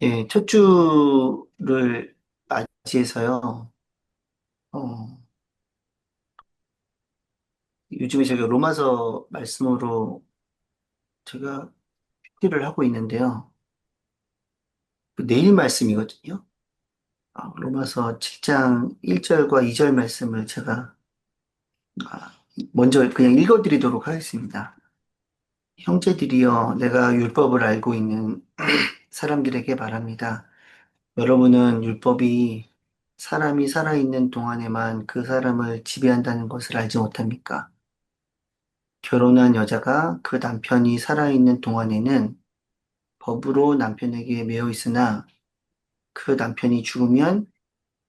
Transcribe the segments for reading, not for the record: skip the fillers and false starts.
예, 첫 주를 맞이해서요. 어, 요즘에 제가 로마서 말씀으로 제가 PT를 하고 있는데요. 그 내일 말씀이거든요. 로마서 7장 1절과 2절 말씀을 제가 아, 먼저 그냥 읽어드리도록 하겠습니다. 형제들이여, 내가 율법을 알고 있는 사람들에게 말합니다. 여러분은 율법이 사람이 살아있는 동안에만 그 사람을 지배한다는 것을 알지 못합니까? 결혼한 여자가 그 남편이 살아있는 동안에는 법으로 남편에게 매여 있으나 그 남편이 죽으면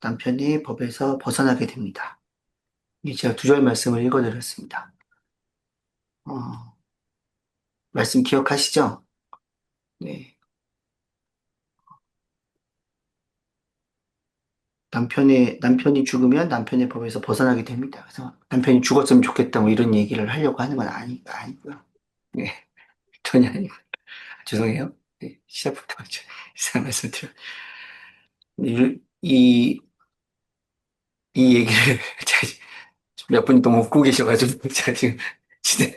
남편이 법에서 벗어나게 됩니다. 이 제가 두 절 말씀을 읽어드렸습니다. 어, 말씀 기억하시죠? 네. 남편이 죽으면 남편의 법에서 벗어나게 됩니다. 그래서 남편이 죽었으면 좋겠다 뭐 이런 얘기를 하려고 하는 건 아니고요. 네. 전혀 아니고. 죄송해요. 네. 시작부터 이상한 말씀 드려. 이, 이 얘기를 제가 몇 분이 너무 웃고 계셔가지고, 제가 지금, 진짜,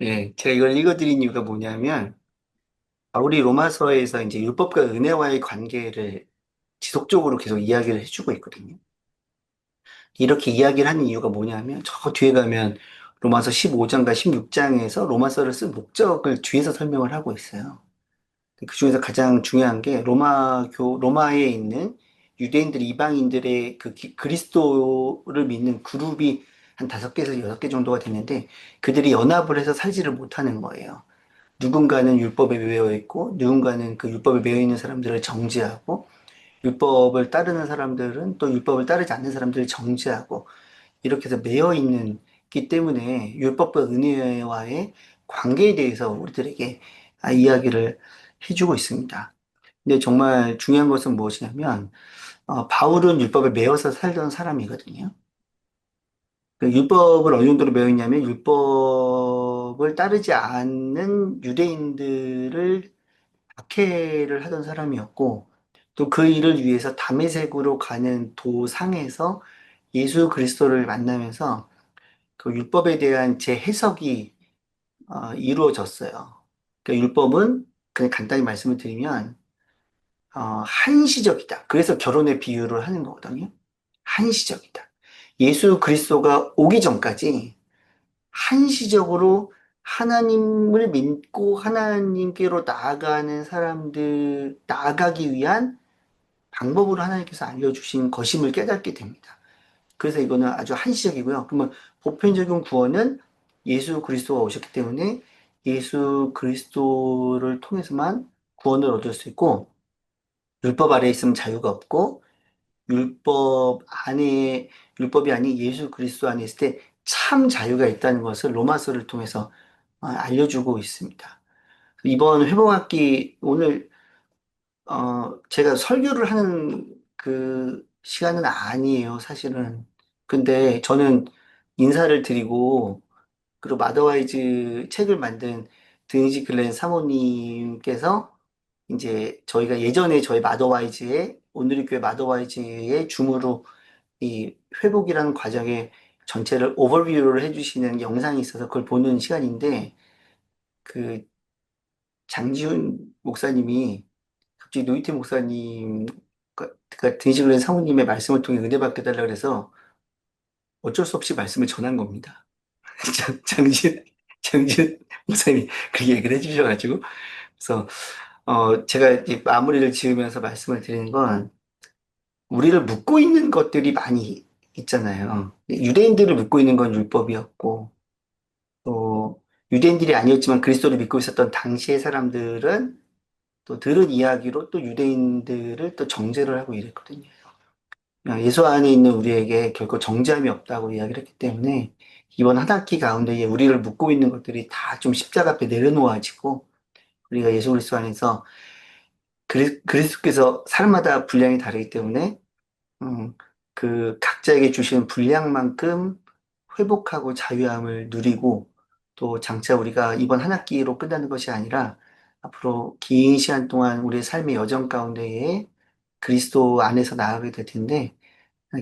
예, 제가 이걸 읽어드린 이유가 뭐냐면, 바울이 로마서에서 이제 율법과 은혜와의 관계를 지속적으로 계속 이야기를 해주고 있거든요. 이렇게 이야기를 하는 이유가 뭐냐면, 저 뒤에 가면 로마서 15장과 16장에서 로마서를 쓴 목적을 뒤에서 설명을 하고 있어요. 그 중에서 가장 중요한 게 로마에 있는 유대인들, 이방인들의 그리스도를 믿는 그룹이 한 다섯 개에서 여섯 개 정도가 되는데 그들이 연합을 해서 살지를 못하는 거예요. 누군가는 율법에 매여 있고 누군가는 그 율법에 매여 있는 사람들을 정죄하고 율법을 따르는 사람들은 또 율법을 따르지 않는 사람들을 정죄하고 이렇게 해서 매여 있는 기 때문에 율법과 은혜와의 관계에 대해서 우리들에게 이야기를 해주고 있습니다. 근데 정말 중요한 것은 무엇이냐면, 바울은 율법에 매여서 살던 사람이거든요. 그 율법을 어느 정도로 매였냐면, 율법을 따르지 않는 유대인들을 박해를 하던 사람이었고, 또 그 일을 위해서 다메섹으로 가는 도상에서 예수 그리스도를 만나면서 그 율법에 대한 제 해석이 이루어졌어요. 그러니까 율법은 그냥 간단히 말씀을 드리면 한시적이다. 그래서 결혼의 비유를 하는 거거든요. 한시적이다. 예수 그리스도가 오기 전까지 한시적으로 하나님을 믿고 하나님께로 나아가는 사람들, 나아가기 위한 방법으로 하나님께서 알려주신 것임을 깨닫게 됩니다. 그래서 이거는 아주 한시적이고요. 그러면 보편적인 구원은 예수 그리스도가 오셨기 때문에 예수 그리스도를 통해서만 구원을 얻을 수 있고, 율법 아래에 있으면 자유가 없고, 율법 안에, 율법이 아닌 예수 그리스도 안에 있을 때 참 자유가 있다는 것을 로마서를 통해서 알려주고 있습니다. 이번 회복학기, 오늘, 제가 설교를 하는 그 시간은 아니에요, 사실은. 근데 저는 인사를 드리고, 그리고 마더와이즈 책을 만든 드니지 글렌 사모님께서 이제 저희가 예전에 저희 마더와이즈의 오늘의 교회 마더와이즈의 줌으로 이 회복이라는 과정의 전체를 오버뷰를 해주시는 영상이 있어서 그걸 보는 시간인데 그 장지훈 목사님이 갑자기 노이태 목사님 그러니까 드니지 글렌 사모님의 말씀을 통해 은혜 받게 달라 그래서 어쩔 수 없이 말씀을 전한 겁니다. 장진 목사님이 그 얘기를 해주셔가지고 그래서 제가 이 마무리를 지으면서 말씀을 드리는 건 우리를 묶고 있는 것들이 많이 있잖아요. 유대인들을 묶고 있는 건 율법이었고, 또 유대인들이 아니었지만 그리스도를 믿고 있었던 당시의 사람들은 또 들은 이야기로 또 유대인들을 또 정죄를 하고 이랬거든요. 예수 안에 있는 우리에게 결코 정죄함이 없다고 이야기를 했기 때문에 이번 한 학기 가운데에 우리를 묶고 있는 것들이 다 좀 십자가 앞에 내려놓아지고 우리가 예수 그리스도 안에서 그리스도께서 사람마다 분량이 다르기 때문에 음, 그 각자에게 주시는 분량만큼 회복하고 자유함을 누리고 또 장차 우리가 이번 한 학기로 끝나는 것이 아니라 앞으로 긴 시간 동안 우리의 삶의 여정 가운데에 그리스도 안에서 나아가게 될 텐데,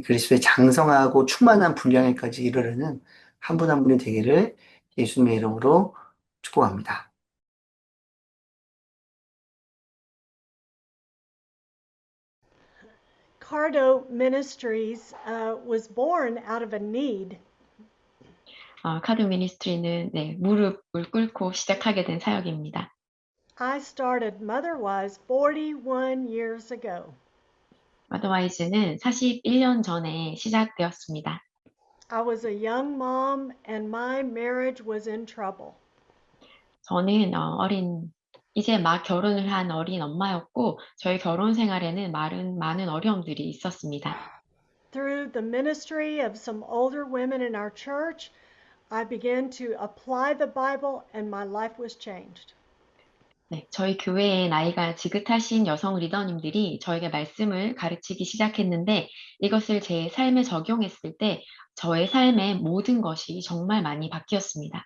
그리스도의 장성하고 충만한 분량에까지 이르르는 한 분 한 분이 되기를 예수님의 이름으로 축복합니다. Cardo Ministries was born out of a need. 카드 미니스트리는 네, 무릎을 꿇고 시작하게 된 사역입니다. I started Motherwise 41 years ago. 마더와이즈는 41년 전에 시작되었습니다. I was a young mom and my marriage was in trouble. 저는 이제 막 결혼을 한 어린 엄마였고, 저희 결혼 생활에는 많은 어려움들이 있었습니다. Through the ministry of some older women in our church, I began to apply the Bible and my life was changed. 네, 저희 교회에 나이가 지긋하신 여성 리더님들이 저에게 말씀을 가르치기 시작했는데, 이것을 제 삶에 적용했을 때 저의 삶의 모든 것이 정말 많이 바뀌었습니다.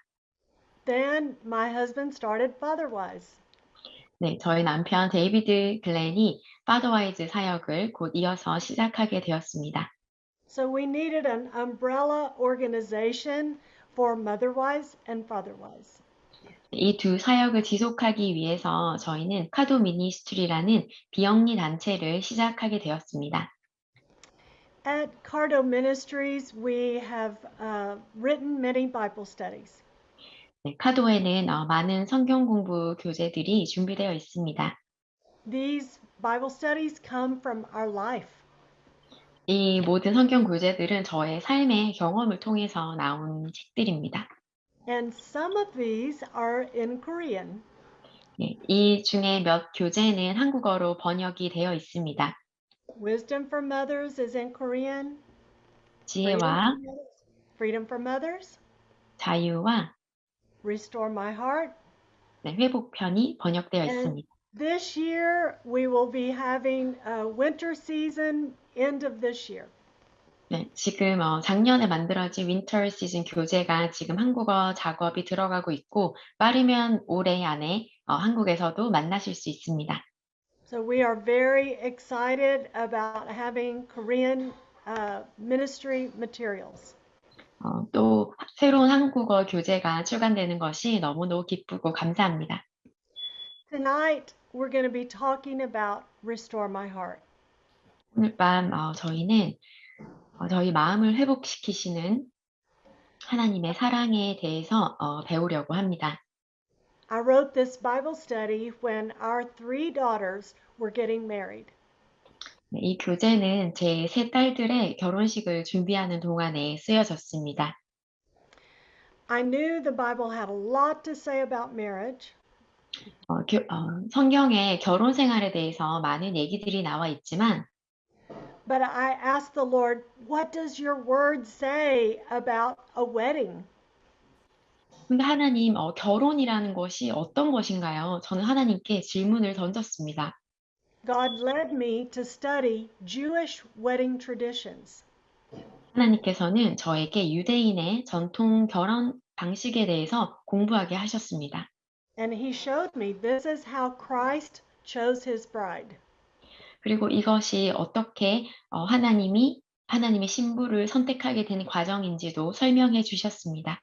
Then my husband started Fatherwise. 네, 저희 남편 데이비드 글렌이 파더와이즈 사역을 곧 이어서 시작하게 되었습니다. So we needed an umbrella organization for Motherwise and Fatherwise. 이 두 사역을 지속하기 위해서 저희는 카도 미니스트리라는 비영리 단체를 시작하게 되었습니다. At Cardo Ministries, we have written many Bible studies. 네, 카도에는 많은 성경 공부 교재들이 준비되어 있습니다. These Bible studies come from our life. 이 모든 성경 교재들은 저의 삶의 경험을 통해서 나온 책들입니다. And some of these are in Korean. 네, 이 중에 몇 교재는 한국어로 번역이 되어 있습니다. Wisdom for Mothers is in Korean. 지혜와 Freedom for Mothers. 자유와 Restore My Heart. 네, 회복편이 번역되어 And 있습니다. this year we will be having a winter season end of this year. 네, 지금 작년에 만들어진 윈터 시즌 교재가 지금 한국어 작업이 들어가고 있고 빠르면 올해 안에 한국에서도 만나실 수 있습니다. So we are very excited about having Korean ministry materials. 또 새로운 한국어 교재가 출간되는 것이 너무너무 기쁘고 감사합니다. Tonight we're going to be talking about Restore My Heart. 오늘 밤 저희는 저희 마음을 회복시키시는 하나님의 사랑에 대해서 배우려고 합니다. I wrote this Bible study when our 3 daughters were getting married. 네, 이 교재는 제 세 딸들의 결혼식을 준비하는 동안에 쓰여졌습니다. I knew the Bible had a lot to say about marriage. 성경에 결혼 생활에 대해서 많은 얘기들이 나와 있지만, But I asked the Lord, what does your word say about a wedding? 근데 하나님, 결혼이라는 것이 어떤 것인가요? 저는 하나님께 질문을 던졌습니다. God led me to study Jewish wedding traditions. 하나님께서는 저에게 유대인의 전통 결혼 방식에 대해서 공부하게 하셨습니다. And he showed me this is how Christ chose his bride. 그리고 이것이 어떻게 하나님의 신부를 선택하게 된 과정인지도 설명해 주셨습니다.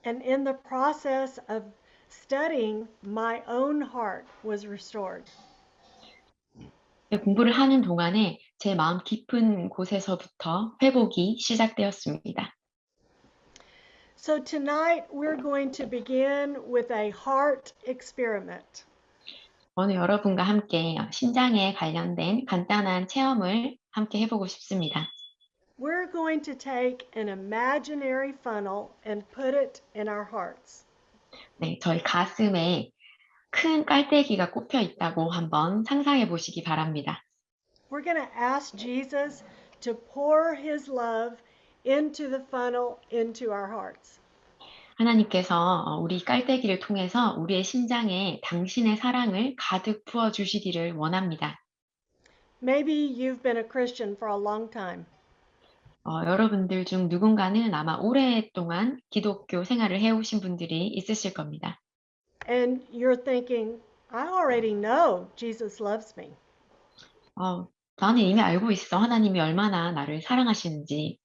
And in the process of studying, my own heart was restored. 공부를 하는 동안에 제 마음 깊은 곳에서부터 회복이 시작되었습니다. So tonight we're going to begin with a heart experiment. 오늘 여러분과 함께 신장에 관련된 간단한 체험을 함께 해보고 싶습니다. We're going to take an imaginary funnel and put it in our hearts. 네, 저희 가슴에 큰 깔때기가 꼽혀 있다고 한번 상상해 보시기 바랍니다. We're going to ask Jesus to pour his love into the funnel into our hearts. 하나님께서 우리 깔때기를 통해서 우리의 심장에 당신의 사랑을 가득 부어 주시기를 원합니다. Maybe you've been a Christian for a long time. 여러분들 중 누군가는 아마 오랫동안 기독교 생활을 해오신 분들이 있으실 겁니다. And you're thinking, I already know Jesus loves me. 나는 이미 알고 있어. 하나님이 얼마나 나를 사랑하시는지.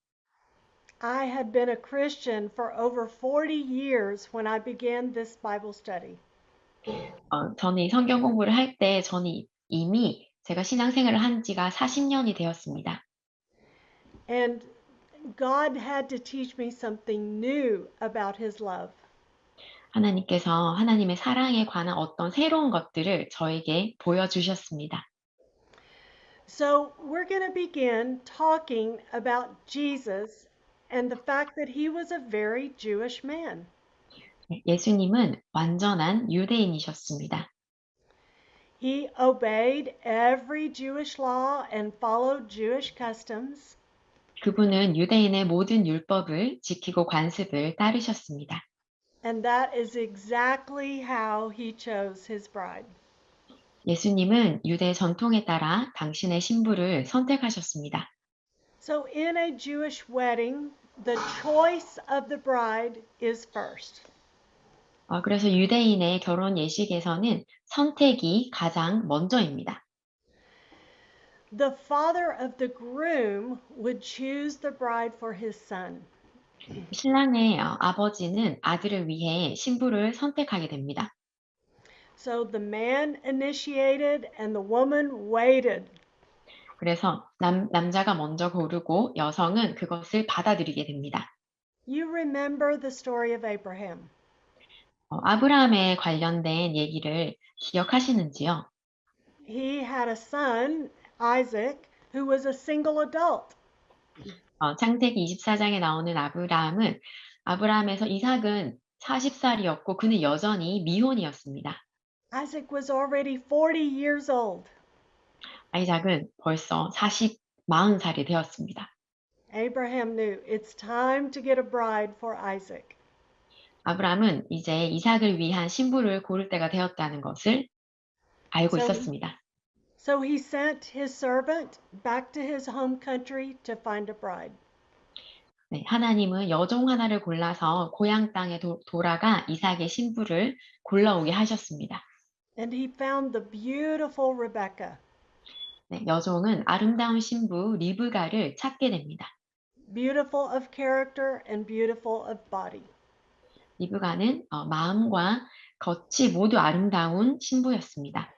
I had been a Christian for over 40 years when I began this Bible study. 저는 이 성경 공부를 할 때 저는 이미 제가 신앙생활을 한 지가 40년이 되었습니다. And God had to teach me something new about His love. 하나님께서 하나님의 사랑에 관한 어떤 새로운 것들을 저에게 보여주셨습니다. So we're going to begin talking about Jesus and the fact that He was a very Jewish man. 예수님은 완전한 유대인이셨습니다. He obeyed every Jewish law and followed Jewish customs. 그분은 유대인의 모든 율법을 지키고 관습을 따르셨습니다. And that is exactly how He chose His bride. 예수님은 유대 전통에 따라 당신의 신부를 선택하셨습니다. So in a Jewish wedding, the choice of the bride is first. 그래서 유대인의 결혼 예식에서는 선택이 가장 먼저입니다. The father of the groom would choose the bride for his son. 신랑의 아버지는 아들을 위해 신부를 선택하게 됩니다. So the man initiated and the woman waited. 그래서 남자가 먼저 고르고 여성은 그것을 받아들이게 됩니다. You remember the story of Abraham. 아브라함에 관련된 얘기를 기억하시는지요? He had a son, Isaac, who was a single adult. 창세기 24장에 나오는 아브라함에서 이삭은 40살이었고 그는 여전히 미혼이었습니다. Isaac was already 40 years old. 이삭은 벌써 40살이 되었습니다. Abraham knew it's time to get a bride for Isaac. 아브라함은 이제 이삭을 위한 신부를 고를 때가 되었다는 것을 알고 So- 있었습니다. So he sent his servant back to his home country to find a bride. 네, 하나님은 여종 하나를 골라서 고향 땅에 돌아가 이삭의 신부를 골라오게 하셨습니다. And he found the beautiful Rebecca. 네, 여종은 아름다운 신부 리브가를 찾게 됩니다. Beautiful of character and beautiful of body. 리브가는 마음과 겉이 모두 아름다운 신부였습니다.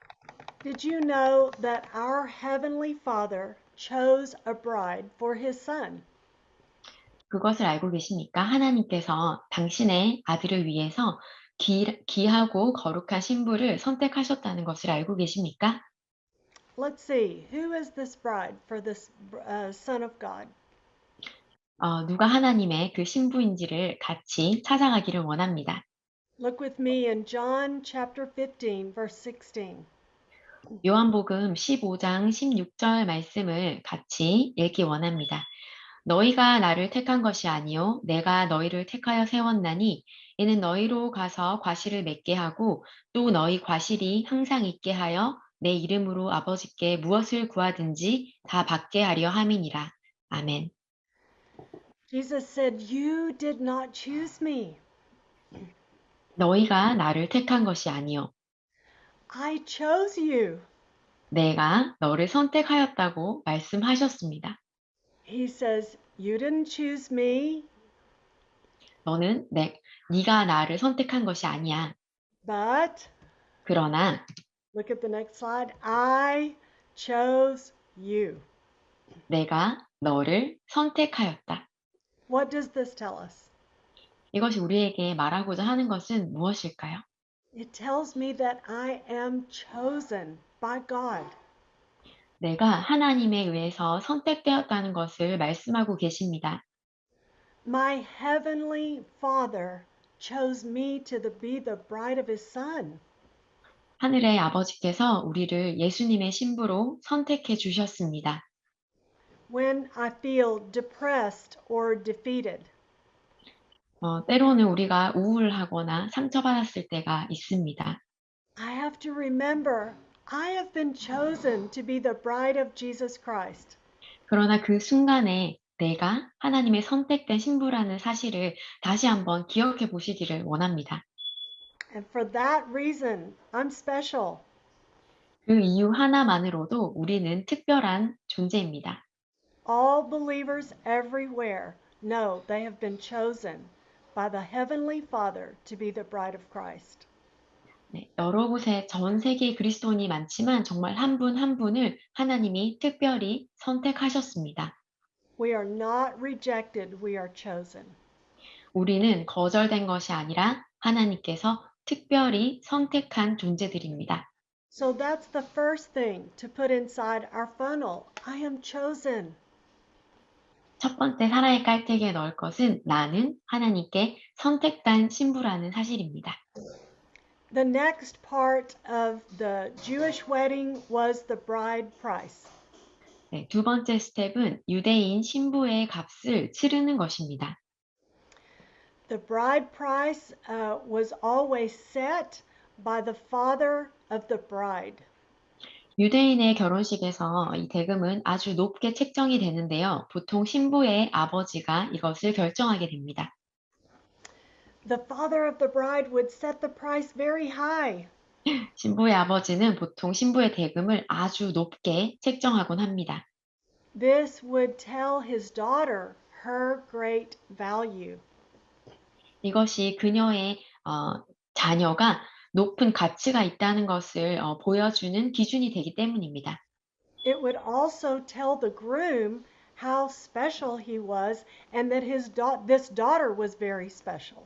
Did you know that our Heavenly Father chose a bride for his son? 그것을 알고 계십니까? 하나님께서 당신의 아들을 위해서 귀하고 거룩한 신부를 선택하셨다는 것을 알고 계십니까? Let's see, who is this bride for this Son of God? 누가 하나님의 그 신부인지를 같이 찾아가기를 원합니다. Look with me in John chapter 15, verse 16. 요한복음 15장 16절 말씀을 같이 읽기 원합니다. 너희가 나를 택한 것이 아니요 내가 너희를 택하여 세웠나니 이는 너희로 가서 과실을 맺게 하고 또 너희 과실이 항상 있게 하여 내 이름으로 아버지께 무엇을 구하든지 다 받게 하려 함이니라. 아멘. Jesus said, "You did not choose me. 너희가 나를 택한 것이 아니요 I chose you." 내가 너를 선택하였다고 말씀하셨습니다. He says, "You didn't choose me, 너는 네가 나를 선택한 것이 아니야. but," 그러나 look at the next slide, "I chose you." 내가 너를 선택하였다. What does this tell us? 이것이 우리에게 말하고자 하는 것은 무엇일까요? It tells me that I am chosen by God. 내가 하나님에 의해서 선택되었다는 것을 말씀하고 계십니다. My heavenly Father chose me to be the bride of his son. 하늘의 아버지께서 우리를 예수님의 신부로 선택해 주셨습니다. When I feel depressed or defeated, 때로는 우리가 우울하거나 상처받았을 때가 있습니다. I have to remember I have been chosen to be the bride of Jesus Christ. 그러나 그 순간에 내가 하나님의 선택된 신부라는 사실을 다시 한번 기억해 보시기를 원합니다. And for that reason, I'm special. 그 이유 하나만으로도 우리는 특별한 존재입니다. All believers everywhere know they have been chosen by the Heavenly Father to be the bride of Christ. 네, 여러 곳에 전 세계에 그리스도인이 많지만 정말 한 분 한 분을 하나님이 특별히 선택하셨습니다. We are not rejected, we are chosen. 우리는 거절된 것이 아니라 하나님께서 특별히 선택한 존재들입니다. So that's the first thing to put inside our funnel. I am chosen. 첫 번째 사랑의 깔때기에 넣을 것은 나는 하나님께 선택된 신부라는 사실입니다. The next part of the Jewish wedding was the bride price. 네, 두 번째 스텝은 유대인 신부의 값을 치르는 것입니다. The bride price was always set by the father of the bride. 유대인의 결혼식에서 이 대금은 아주 높게 책정이 되는데요. 보통 신부의 아버지가 이것을 결정하게 됩니다. The father of the bride would set the price very high. 신부의 아버지는 보통 신부의 대금을 아주 높게 책정하곤 합니다. This would tell his daughter her great value. 이것이 그녀의 자녀가 높은 가치가 있다는 것을 보여주는 기준이 되기 때문입니다. It would also tell the groom how special he was and that this daughter was very special.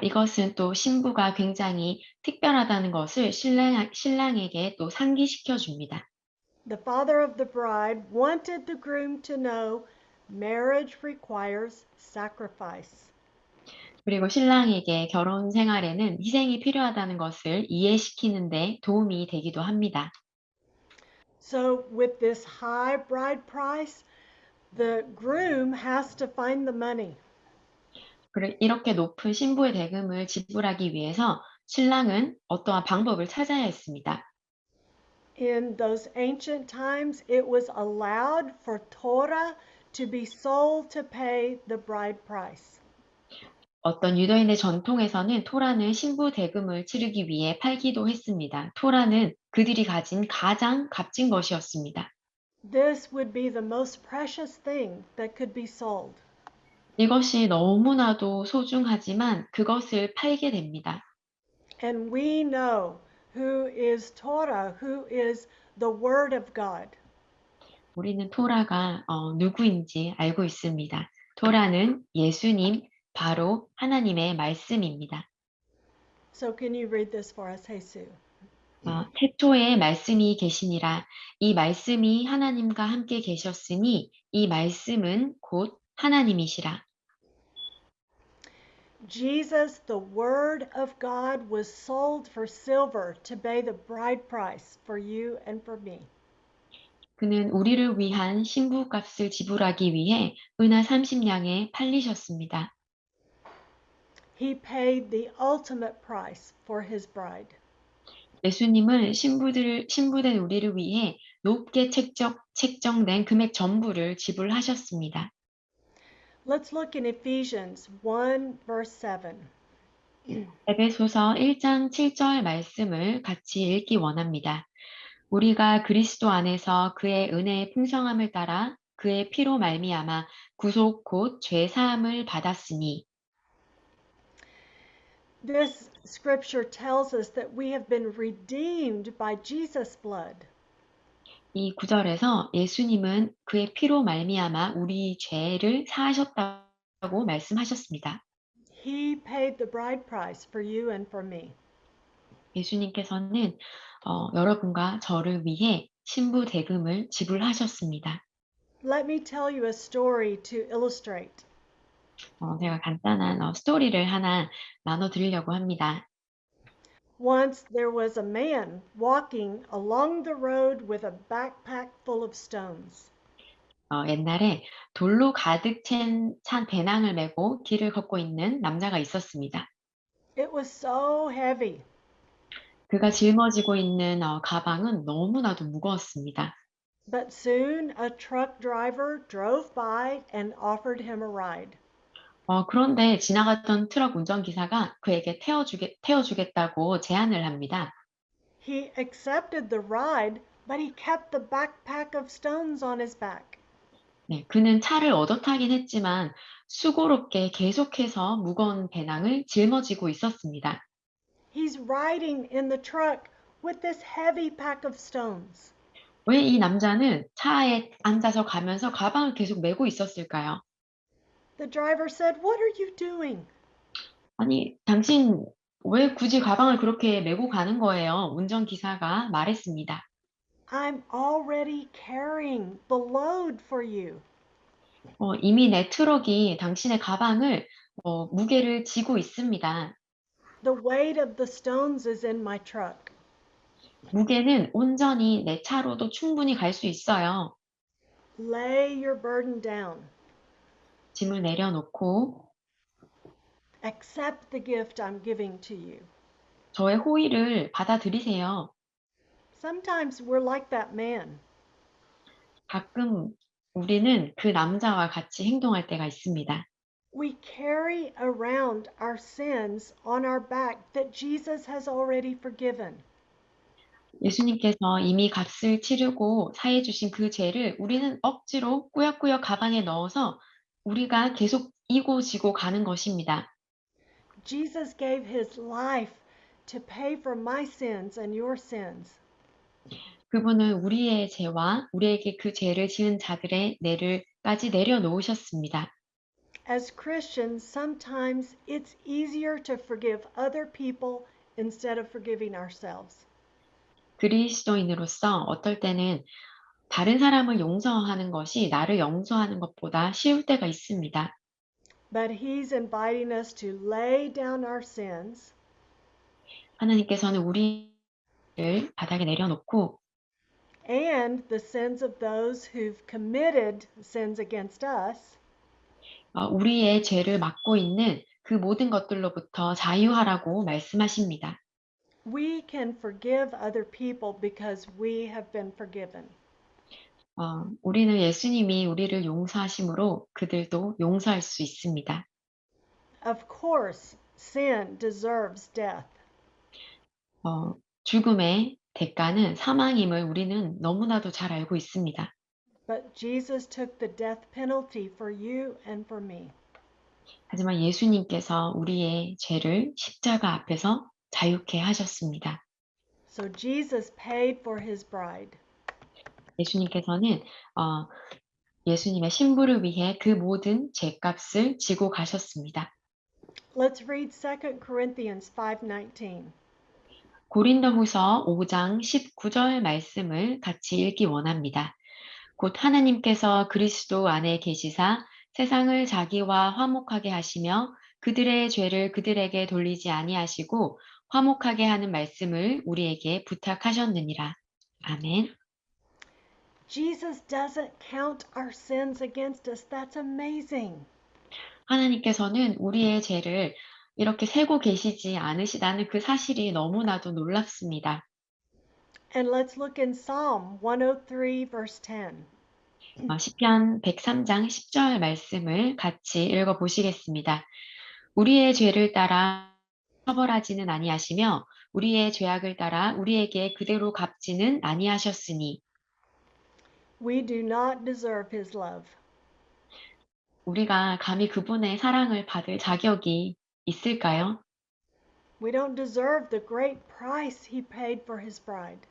이것은 또 신부가 굉장히 특별하다는 것을 신랑에게 또 상기시켜 줍니다. The father of the bride wanted the groom to know marriage requires sacrifice. 그리고 신랑에게 결혼 생활에는 희생이 필요하다는 것을 이해시키는데 도움이 되기도 합니다. So, with this high bride price, the groom has to find the money. 이렇게 높은 신부의 대금을 지불하기 위해서 신랑은 어떠한 방법을 찾아야 했습니다. In those ancient times, it was allowed for Torah to be sold to pay the bride price. 어떤 유대인의 전통에서는 토라는 신부 대금을 치르기 위해 팔기도 했습니다. 토라는 그들이 가진 가장 값진 것이었습니다. This would be the most precious thing that could be sold. 이것이 너무나도 소중하지만 그것을 팔게 됩니다. And we know who is Torah, who is the Word of God. 우리는 토라가 누구인지 알고 있습니다. 토라는 예수님, 바로 하나님의 말씀입니다. So, can you read this for us, Jesus? 태초에 말씀이 계시니라. 이 말씀이 하나님과 함께 계셨으니 이 말씀은 곧 하나님이시라. Jesus, the Word of God, was sold for silver to pay the bride price for you and for me. 그는 우리를 위한 신부값을 지불하기 위해 은하 30냥에 팔리셨습니다. He paid the ultimate price for his bride. 예수님은 신부된 우리를 위해 높게 책정된 금액 전부를 지불하셨습니다. Let's look in Ephesians 1, verse 7. 에베소서 1장 7절 말씀을 같이 읽기 원합니다. 우리가 그리스도 안에서 그의 은혜의 풍성함을 따라 그의 피로 말미암아 구속 곧 죄 사함을 받았으니. This scripture tells us that we have been redeemed by Jesus' blood. 이 구절에서 예수님은 그의 피로 말미암아 우리 죄를 사하셨다고 말씀하셨습니다. He paid the bride price for you and for me. 예수님께서는 여러분과 저를 위해 신부 대금을 지불하셨습니다. Let me tell you a story to illustrate. 제가 간단한 스토리를 하나 나눠드리려고 합니다. Once there was a man walking along the road with a backpack full of stones. 옛날에 돌로 가득 찬 배낭을 메고 길을 걷고 있는 남자가 있었습니다. It was so heavy. 그가 짊어지고 있는 가방은 너무나도 무거웠습니다. But soon a truck driver drove by and offered him a ride. 그런데 지나가던 트럭 운전기사가 그에게 태워주겠다고 제안을 합니다. He accepted the ride, but he kept the backpack of stones on his back. 네, 그는 차를 얻어 타긴 했지만 수고롭게 계속해서 무거운 배낭을 짊어지고 있었습니다. He's riding in the truck with this heavy pack of stones. 왜 이 남자는 차에 앉아서 가면서 가방을 계속 메고 있었을까요? The driver said, "What are you doing?" 아니, 당신 왜 굳이 가방을 그렇게 메고 가는 거예요? 운전기사가 말했습니다. I'm already carrying the load for you. 이미 내 트럭이 당신의 가방을, 무게를 지고 있습니다. The weight of the stones is in my truck. 무게는 온전히 내 차로도 충분히 갈 수 있어요. Lay your burden down. 짐을 내려놓고 Accept the gift I'm giving to you. 저의 호의를 받아들이세요. Sometimes we're like that man. 가끔 우리는 그 남자와 같이 행동할 때가 있습니다. We carry around our sins on our back that Jesus has already forgiven. 예수님께서 이미 값을 치르고 사해 주신 그 죄를 우리는 억지로 꾸역꾸역 가방에 넣어서 우리가 계속 이고 지고 가는 것입니다. Jesus gave his life to pay for my sins and your sins. 그분은 우리의 죄와 우리에게 그 죄를 지은 자들의 내를까지 내려놓으셨습니다. As Christians, sometimes it's easier to forgive other people instead of forgiving ourselves. 그리스도인으로서 어떨 때는 다른 사람을 용서하는 것이 나를 용서하는 것보다 쉬울 때가 있습니다. But he's inviting us to lay down our sins 하나님께서는 우리를 바닥에 내려놓고 and the sins of those who've committed sins against us, 우리의 죄를 맡고 있는 그 모든 것들로부터 자유하라고 말씀하십니다. we can forgive other people because we have been forgiven. 우리는 예수님이 우리를 용서하심으로 그들도 용서할 수 있습니다. Of course, sin deserves death. 죽음의 대가는 사망임을 우리는 너무나도 잘 알고 있습니다. But Jesus took the death penalty for you and for me. 하지만 예수님께서 우리의 죄를 십자가 앞에서 자유케 하셨습니다. So Jesus paid for his bride. 예수님께서는 예수님의 신부를 위해 그 모든 죄값을 지고 가셨습니다. Let's read 2 Corinthians 5:19. 고린도후서 5장 19절 말씀을 같이 읽기 원합니다. 곧 하나님께서 그리스도 안에 계시사 세상을 자기와 화목하게 하시며 그들의 죄를 그들에게 돌리지 아니하시고 화목하게 하는 말씀을 우리에게 부탁하셨느니라. 아멘. Jesus doesn't count our sins against us. That's amazing. 하나님께서는 우리의 죄를 이렇게 세고 계시지 않으시다는 그 사실이 너무나도 놀랍습니다. And let's look in Psalm 103 verse 10. 시편 103장 10절 말씀을 같이 읽어 보시겠습니다. 우리의 죄를 따라 처벌하지는 아니하시며 우리의 죄악을 따라 우리에게 그대로 갚지는 아니하셨으니 We do not deserve his love. 우리가 감히 그분의 사랑을 받을 자격이 있을까요? We don't deserve the great price he paid for his bride.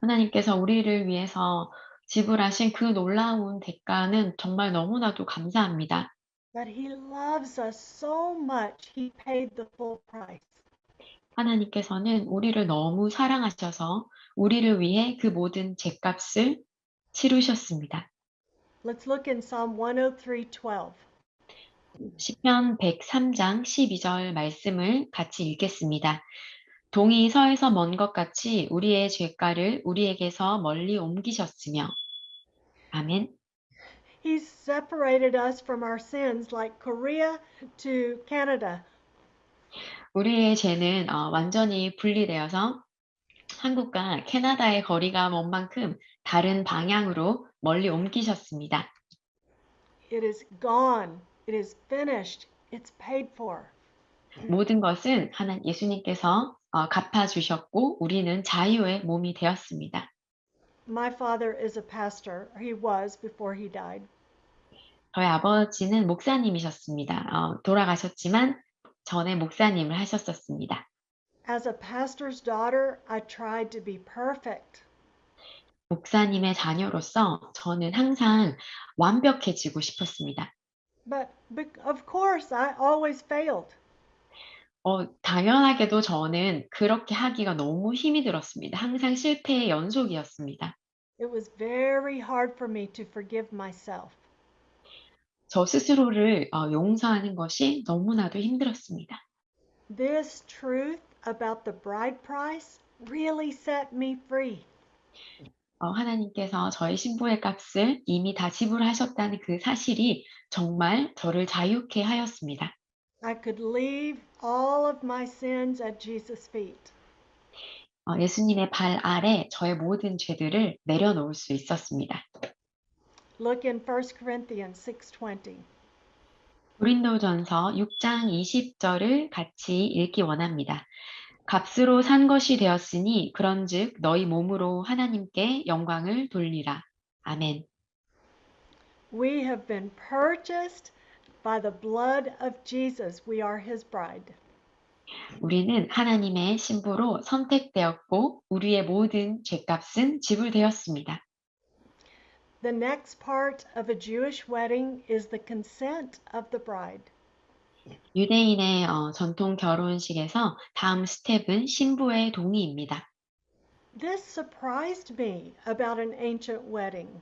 하나님께서 우리를 위해서 지불하신 그 놀라운 대가는 정말 너무나도 감사합니다. But he loves us so much, he paid the full price. 하나님께서는 우리를 너무 사랑하셔서 우리를 위해 그 모든 죄값을 치르셨습니다. Let's look in Psalm 103:12. 시편 103장 12절 말씀을 같이 읽겠습니다. 동이 서에서 먼 것 같이 우리의 죄가를 우리에게서 멀리 옮기셨으며 아멘. He's separated us from our sins like Korea to Canada. 우리의 죄는 완전히 분리되어서 한국과 캐나다의 거리가 먼 만큼 다른 방향으로 멀리 옮기셨습니다. It is gone. It is finished. It's paid for. 모든 것은 예수님께서 갚아주셨고 우리는 자유의 몸이 되었습니다. My father is a pastor. He was before he died. 저희 아버지는 목사님이셨습니다. 돌아가셨지만 전에 목사님을 하셨었습니다. As a pastor's daughter, I tried to be perfect. 목사님의 자녀로서 저는 항상 완벽해지고 싶었습니다. But of course, I always failed. 당연하게도 저는 그렇게 하기가 너무 힘이 들었습니다. 항상 실패의 연속이었습니다. It was very hard for me to forgive myself. 저 스스로를 용서하는 것이 너무나도 힘들었습니다. This truth about the bride price really set me free. 하나님께서 저의 신부의 값을 이미 다 지불하셨다는 그 사실이 정말 저를 자유케 하였습니다. I could leave all of my sins at Jesus' feet. 예수님의 발 아래 저의 모든 죄들을 내려놓을 수 있었습니다. Look in 1 Corinthians 6:20. 고린도전서 6장 20절을 같이 읽기 원합니다. 값으로 산 것이 되었으니 그런즉 너희 몸으로 하나님께 영광을 돌리라. 아멘. We have been purchased by the blood of Jesus. We are his bride. 우리는 하나님의 신부로 선택되었고 우리의 모든 죄값은 지불되었습니다. The next part of a Jewish wedding is the consent of the bride. 유대인의 전통 결혼식에서 다음 스텝은 신부의 동의입니다. This surprised me about an ancient wedding.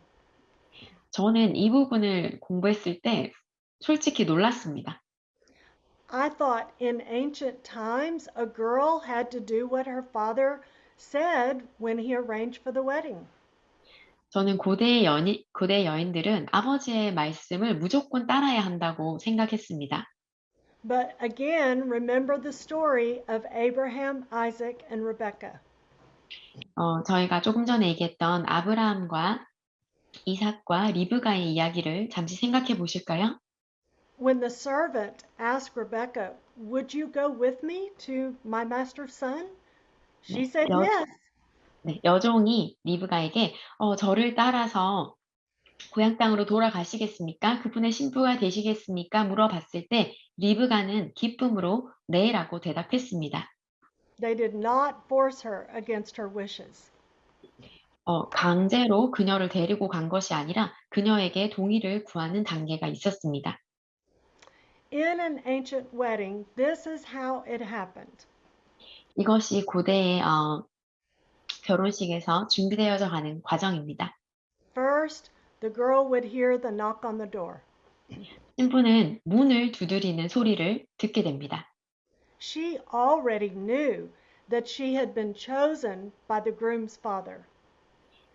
저는 이 부분을 공부했을 때 솔직히 놀랐습니다. I thought in ancient times a girl had to do what her father said when he arranged for the wedding. 저는 고대 여인들은 아버지의 말씀을 무조건 따라야 한다고 생각했습니다. But again, remember the story of Abraham, Isaac, and Rebekah. 저희가 조금 전에 얘기했던 아브라함과 이삭과 리브가의 이야기를 잠시 생각해 보실까요? When the servant asked Rebekah, "Would you go with me to my master's son?" She 네, said yes. 여종이 리브가에게 저를 따라서 고향 땅으로 돌아가시겠습니까? 그분의 신부가 되시겠습니까? 물어봤을 때 리브가는 기쁨으로 네라고 대답했습니다. They did not force her against her wishes. 강제로 그녀를 데리고 간 것이 아니라 그녀에게 동의를 구하는 단계가 있었습니다. In an ancient wedding, this is how it happened. 이것이 고대의 결혼식에서 준비되어져 가는 과정입니다. First, the girl would hear the knock on the door. 신부는 문을 두드리는 소리를 듣게 됩니다. She already knew that she had been chosen by the groom's father.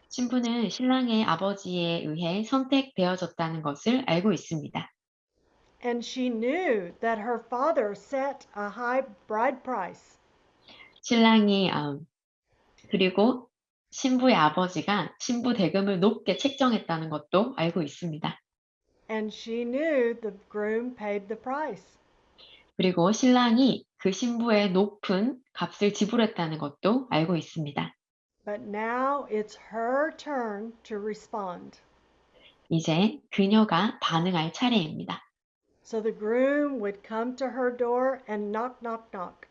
신부는 신랑의 아버지에 의해 선택되어졌다는 것을 알고 있습니다. And she knew that her father set a high bride price. 신랑이 그리고 신부의 아버지가 신부 대금을 높게 책정했다는 것도 알고 있습니다. And she knew the groom paid the price. 그리고 신랑이 그 신부의 높은 값을 지불했다는 것도 알고 있습니다. But now it's her turn to respond. 이제 그녀가 반응할 차례입니다. So the groom would come to her door and knock, knock, knock.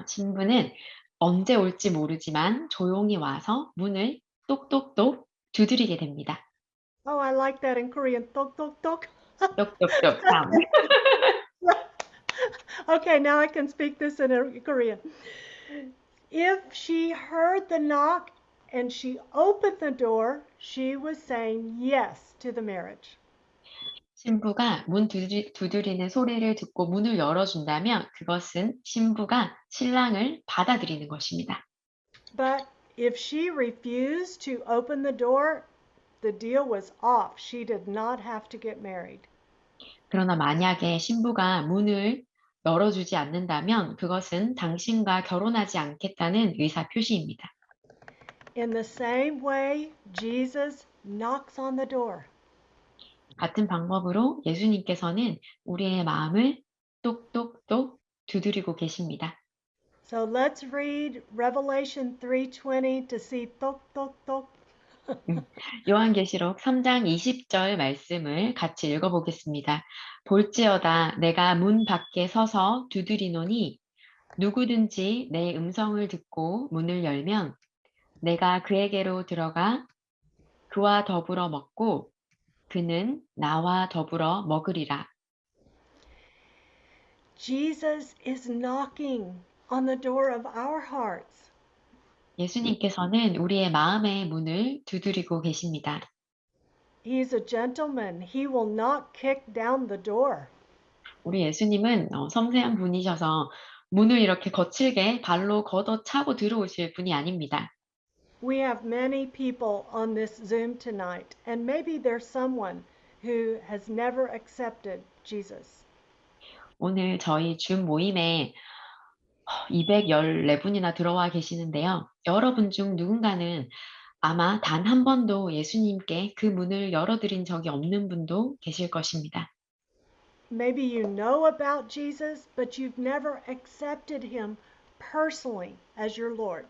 신부는 언제 올지 모르지만 조용히 와서 문을 똑똑똑 두드리게 됩니다. Oh, I like that in Korean. Tok, tok, tok. 똑똑똑 사운드. Okay, now I can speak this in Korean. If she heard the knock and she opened the door, she was saying yes to the marriage. 신부가 문 두드리는 소리를 듣고 문을 열어준다면 그것은 신부가 신랑을 받아들이는 것입니다. But if she refused to open the door, the deal was off. She did not have to get married. 그러나 만약에 신부가 문을 열어주지 않는다면 그것은 당신과 결혼하지 않겠다는 의사 표시입니다. In the same way, Jesus knocks on the door. 같은 방법으로 예수님께서는 우리의 마음을 똑똑똑 두드리고 계십니다. So let's read Revelation 3:20 to see tok tok tok. 음, 요한계시록 3장 20절 말씀을 같이 읽어보겠습니다. 볼지어다 내가 문 밖에 서서 두드리노니 누구든지 내 음성을 듣고 문을 열면 내가 그에게로 들어가 그와 더불어 먹고 그는 나와 더불어 먹으리라. Jesus is knocking on the door of our hearts. 예수님께서는 우리의 마음의 문을 두드리고 계십니다. He's a gentleman. He will not kick down the door. 우리 예수님은 섬세한 분이셔서 문을 이렇게 거칠게 발로 걷어차고 들어오실 분이 아닙니다. We have many people on this Zoom tonight, and maybe there's someone who has never accepted Jesus. 오늘 저희 줌 모임에 214분이나 들어와 계시는데요. 여러분 중 누군가는 아마 단 한 번도 예수님께 그 문을 열어드린 적이 없는 분도 계실 것입니다. Maybe you know about Jesus, but you've never accepted him personally as your Lord.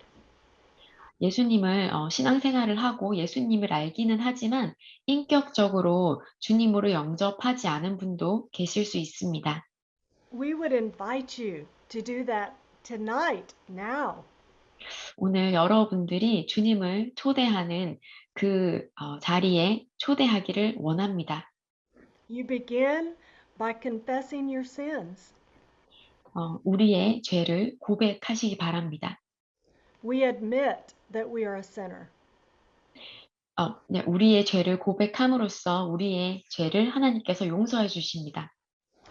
예수님을 신앙생활을 하고 예수님을 알기는 하지만 인격적으로 주님으로 영접하지 않은 분도 계실 수 있습니다. We would invite you to do that tonight, now. 오늘 여러분들이 주님을 초대하는 그 자리에 초대하기를 원합니다. You begin by confessing your sins. 우리의 죄를 고백하시기 바랍니다. We admit that we are a sinner. 네, 우리의 죄를 고백함으로써 우리의 죄를 하나님께서 용서해 주십니다.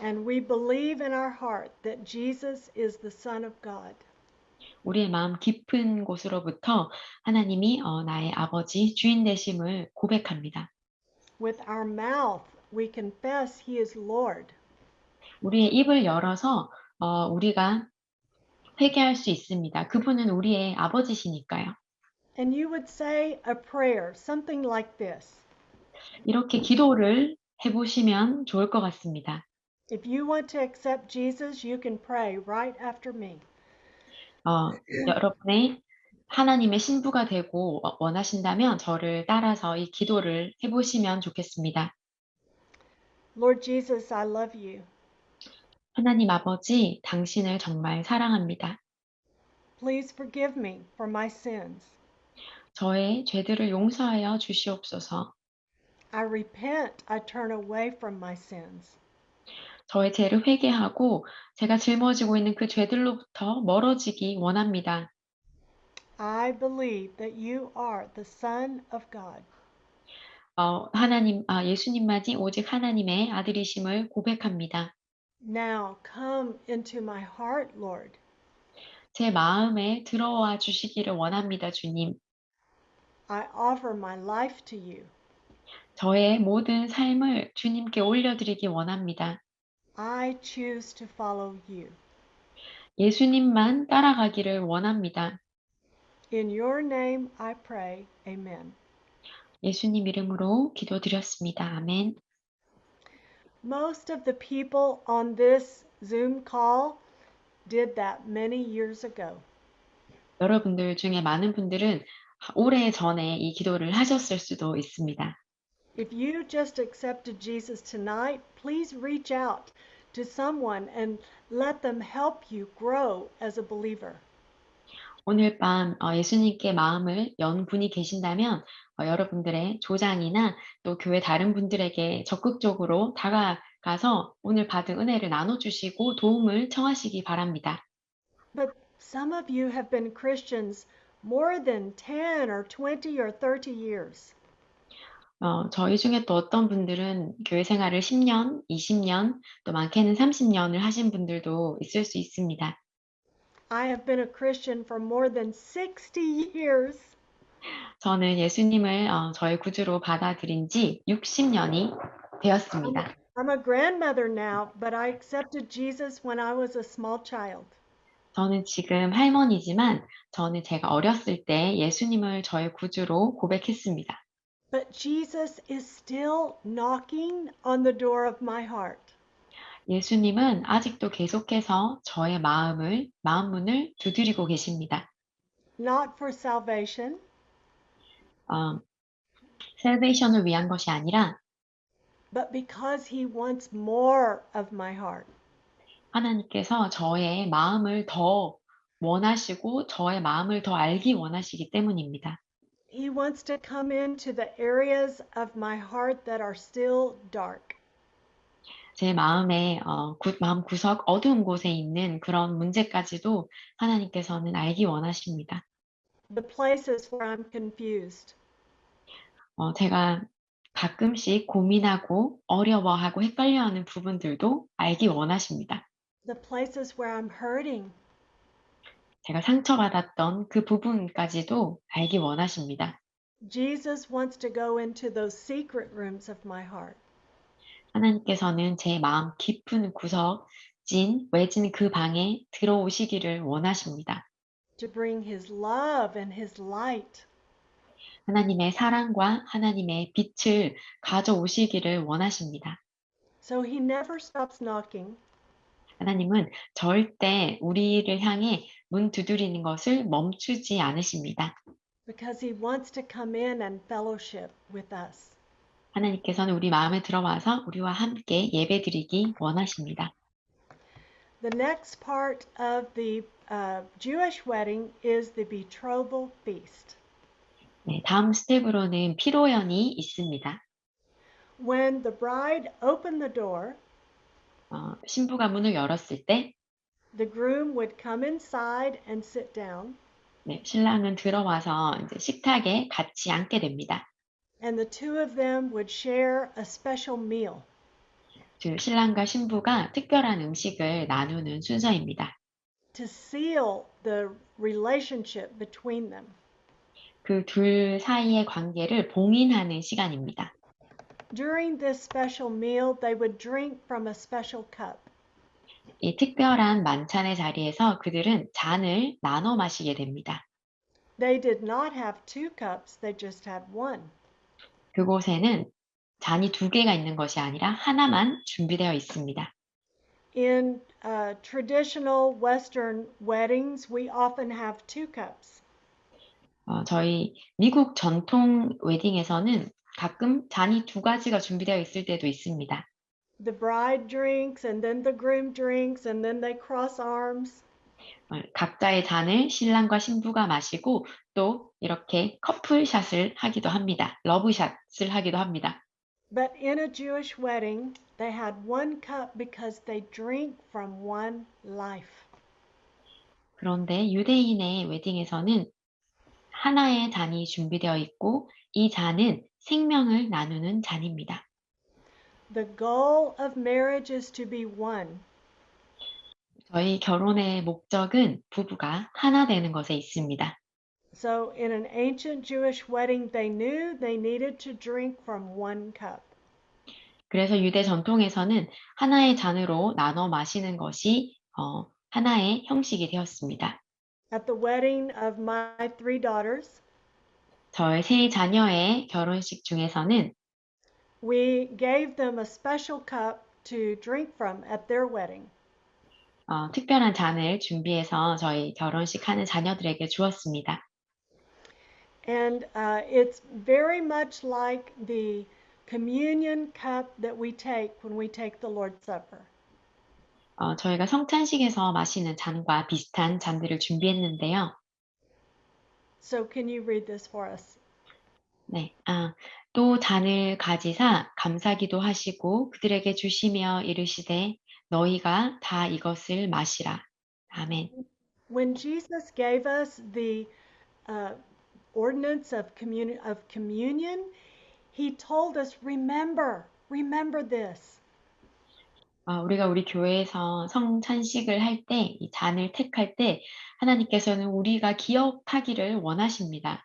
And we believe in our heart that Jesus is the Son of God. 우리의 마음 깊은 곳으로부터 하나님이 나의 아버지 주인 되심을 고백합니다. With our mouth, we confess He is Lord. 우리의 입을 열어서 우리가 회개할 수 있습니다. 그분은 우리의 아버지시니까요. And you would say a prayer, something like this. 이렇게 기도를 해보시면 좋을 것 같습니다. If you want to accept Jesus, you can pray right after me. 여러분의 하나님의 신부가 되고 원하신다면 저를 따라서 이 기도를 해보시면 좋겠습니다. Lord Jesus, I love you. 하나님 아버지, 당신을 정말 사랑합니다. Please forgive me for my sins. 저의 죄들을 용서하여 주시옵소서. I repent. I turn away from my sins. 저의 죄를 회개하고 제가 짊어지고 있는 그 죄들로부터 멀어지기 원합니다. I believe that you are the Son of God. 예수님만이 오직 하나님의 아들이심을 고백합니다. Now come into my heart, Lord. 제 마음에 들어와 주시기를 원합니다, 주님. I offer my life to you. 저의 모든 삶을 주님께 올려드리기 원합니다. I choose to follow you. 예수님만 따라가기를 원합니다. In your name I pray. Amen. 예수님 이름으로 기도드렸습니다. 아멘. Most of the people on this Zoom call did that many years ago. 여러분들 중에 많은 분들은 오래 전에 이 기도를 하셨을 수도 있습니다. If you just accepted Jesus tonight, please reach out to someone and let them help you grow as a believer. 오늘 밤 예수님께 마음을 연 분이 계신다면 여러분들의 조장이나 또 교회 다른 분들에게 적극적으로 다가가서 오늘 받은 은혜를 나눠주시고 도움을 청하시기 바랍니다. But some of you have been Christians more than 10 or 20 or 30 years. 저희 중에 또 어떤 분들은 교회 생활을 10년, 20년, 또 많게는 30년을 하신 분들도 있을 수 있습니다. I have been a Christian for more than 60 years. 저는 예수님을 저의 구주로 받아들인 지 60년이 되었습니다. I'm a grandmother now, but I accepted Jesus when I was a small child. 저는 지금 할머니지만 저는 제가 어렸을 때 예수님을 저의 구주로 고백했습니다. But Jesus is still knocking on the door of my heart. 예수님은 아직도 계속해서 저의 마음 문을 두드리고 계십니다. Not for salvation, 어, 셀베이션을 위한 것이 아니라 but because he wants more of my heart. 하나님께서 저의 마음을 더 원하시고 저의 마음을 더 알기 원하시기 때문입니다. He wants to come into the areas of my heart that are still dark. 제 마음의 마음 구석 어두운 곳에 있는 그런 문제까지도 하나님께서는 알기 원하십니다. The places where I'm confused. 제가 가끔씩 고민하고 어려워하고 헷갈려하는 부분들도 알기 원하십니다. The places where I'm hurting. 제가 상처받았던 그 부분까지도 알기 원하십니다. Jesus wants to go into those secret rooms of my heart. 하나님께서는 제 마음 깊은 구석, 외진 그 방에 들어오시기를 원하십니다. To bring his love and his light. 하나님의 사랑과 하나님의 빛을 가져오시기를 원하십니다. So he never stops knocking. 하나님은 절대 우리를 향해 문 두드리는 것을 멈추지 않으십니다. Because he wants to come in and fellowship with us. 하나님께서는 우리 마음에 들어와서 우리와 함께 예배드리기 원하십니다. The next part of the Jewish wedding is the betrothal feast. 네, 다음 스텝으로는 피로연이 있습니다. When the bride opened the door, 신부가 문을 열었을 때 the groom would come inside and sit down, 네, 신랑은 들어와서 이제 식탁에 같이 앉게 됩니다. and the two of them would share a special meal. 신랑과 신부가 특별한 음식을 나누는 순서입니다. To seal the relationship between them. 그 둘 사이의 관계를 봉인하는 시간입니다. During this special meal, they would drink from a special cup. 이 특별한 만찬의 자리에서 그들은 잔을 나눠 마시게 됩니다. They did not have two cups, they just had one. 그곳에는 잔이 두 개가 있는 것이 아니라 하나만 준비되어 있습니다. In traditional Western weddings, we often have two cups. 저희 미국 전통 웨딩에서는 가끔 잔이 두 가지가 준비되어 있을 때도 있습니다. The bride drinks, and then the groom drinks, and then they cross arms. 각자의 잔을 신랑과 신부가 마시고 또 이렇게 커플샷을 하기도 합니다. 러브샷을 하기도 합니다. But in a Jewish wedding, they had one cup because they drink from one life. 그런데 유대인의 웨딩에서는 하나의 잔이 준비되어 있고 이 잔은 생명을 나누는 잔입니다. The goal of marriage is to be one. 저희 결혼의 목적은 부부가 하나 되는 것에 있습니다. So in an ancient Jewish wedding, they knew they needed to drink from one cup. 그래서 유대 전통에서는 하나의 잔으로 나눠 마시는 것이 하나의 형식이 되었습니다. At the wedding of my three daughters, 저의 세 자녀의 결혼식 중에서는 we gave them a special cup to drink from at their wedding. 특별한 잔을 준비해서 저희 결혼식 하는 자녀들에게 주었습니다. And it's very much like the communion cup that we take when we take the Lord's Supper. 저희가 성찬식에서 마시는 잔과 비슷한 잔들을 준비했는데요. So can you read this for us? 네, 또 잔을 가지사 감사기도 하시고 그들에게 주시며 이르시되 너희가 다 이것을 마시라. 아멘. When Jesus gave us the ordinance of communion, he told us, remember this. 우리가 우리 교회에서 성찬식을 할 때, 이 잔을 택할 때 하나님께서는 우리가 기억하기를 원하십니다.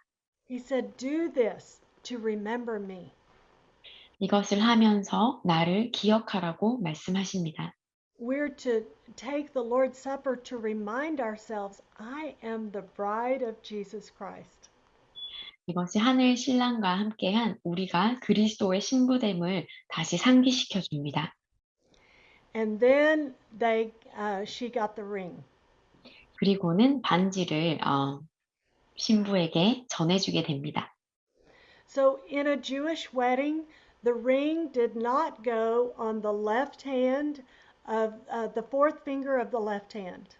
He said, do this to remember me. 이것을 하면서 나를 기억하라고 말씀하십니다. We're to take the Lord's Supper to remind ourselves, I am the bride of Jesus Christ. 이것이 하늘 신랑과 함께한 우리가 그리스도의 신부됨을 다시 상기시켜 줍니다. And then she got the ring. 그리고는 반지를 신부에게 전해주게 됩니다. So in a Jewish wedding, the ring did not go on the left hand of the fourth finger of the left hand.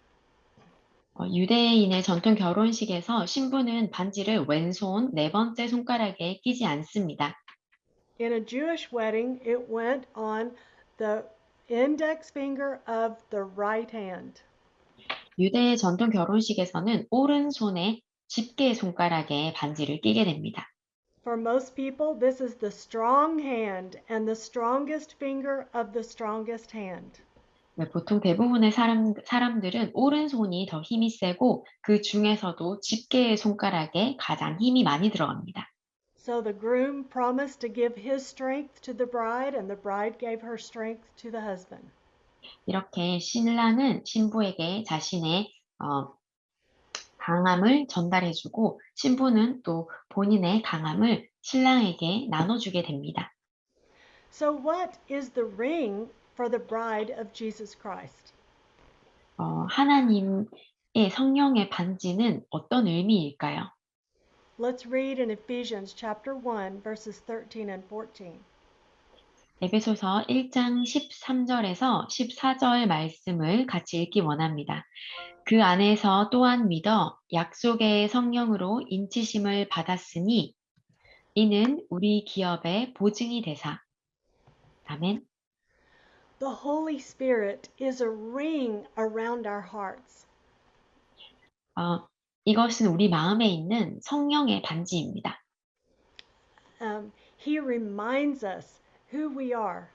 유대인의 전통 결혼식에서 신부는 반지를 왼손 네 번째 손가락에 끼지 않습니다. In a Jewish wedding, it went on the index finger of the right hand. 유대의 전통 결혼식에서는 오른손의 집게 손가락에 반지를 끼게 됩니다. For most people, this is the strong hand and the strongest finger of the strongest hand. 네, 보통 대부분의 사람들은 오른손이 더 힘이 세고 그 중에서도 집게의 손가락에 가장 힘이 많이 들어갑니다. So the groom promised to give his strength to the bride, and the bride gave her strength to the husband. 이렇게 신랑은 신부에게 자신의 강함을 전달해주고 신부는 또 본인의 강함을 신랑에게 나눠주게 됩니다. So, what is the ring for the bride of Jesus Christ? 하나님의 성령의 반지는 어떤 의미일까요? Let's read in Ephesians chapter 1, verses 13 and 14. 에베소서 1장 13절에서 14절 말씀을 같이 읽기 원합니다. 그 안에서 또한 믿어 약속의 성령으로 인치심을 받았으니 이는 우리 기업의 보증이 되사. 아멘. The Holy Spirit is a ring around our hearts. 이것은 우리 마음에 있는 성령의 반지입니다. He reminds us who we are.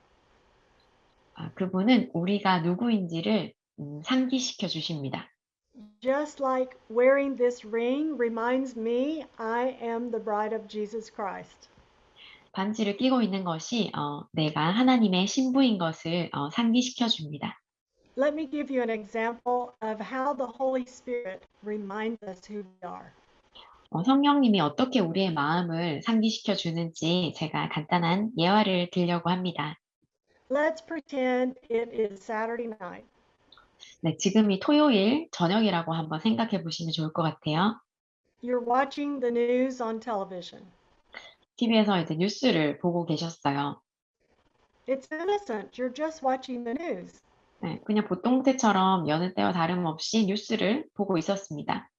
그분은 우리가 누구인지를 상기시켜 주십니다. Just like wearing this ring reminds me I am the bride of Jesus Christ. 반지를 끼고 있는 것이 내가 하나님의 신부인 것을 상기시켜 줍니다. Let me give you an example of how the Holy Spirit reminds us who we are. 성령님이 어떻게 우리의 마음을 상기시켜 주는지 제가 간단한 예화를 들려고 합니다. Let's pretend it is Saturday night. 네, 지금이 토요일 저녁이라고 한번 생각해 보시면 좋을 것 같아요. You're watching the news on television. TV에서 이제 뉴스를 보고 계셨어요. It's innocent. You're just watching the news. 네, 그냥 보통 때처럼 여느 때와 다름없이 뉴스를 보고 있었습니다.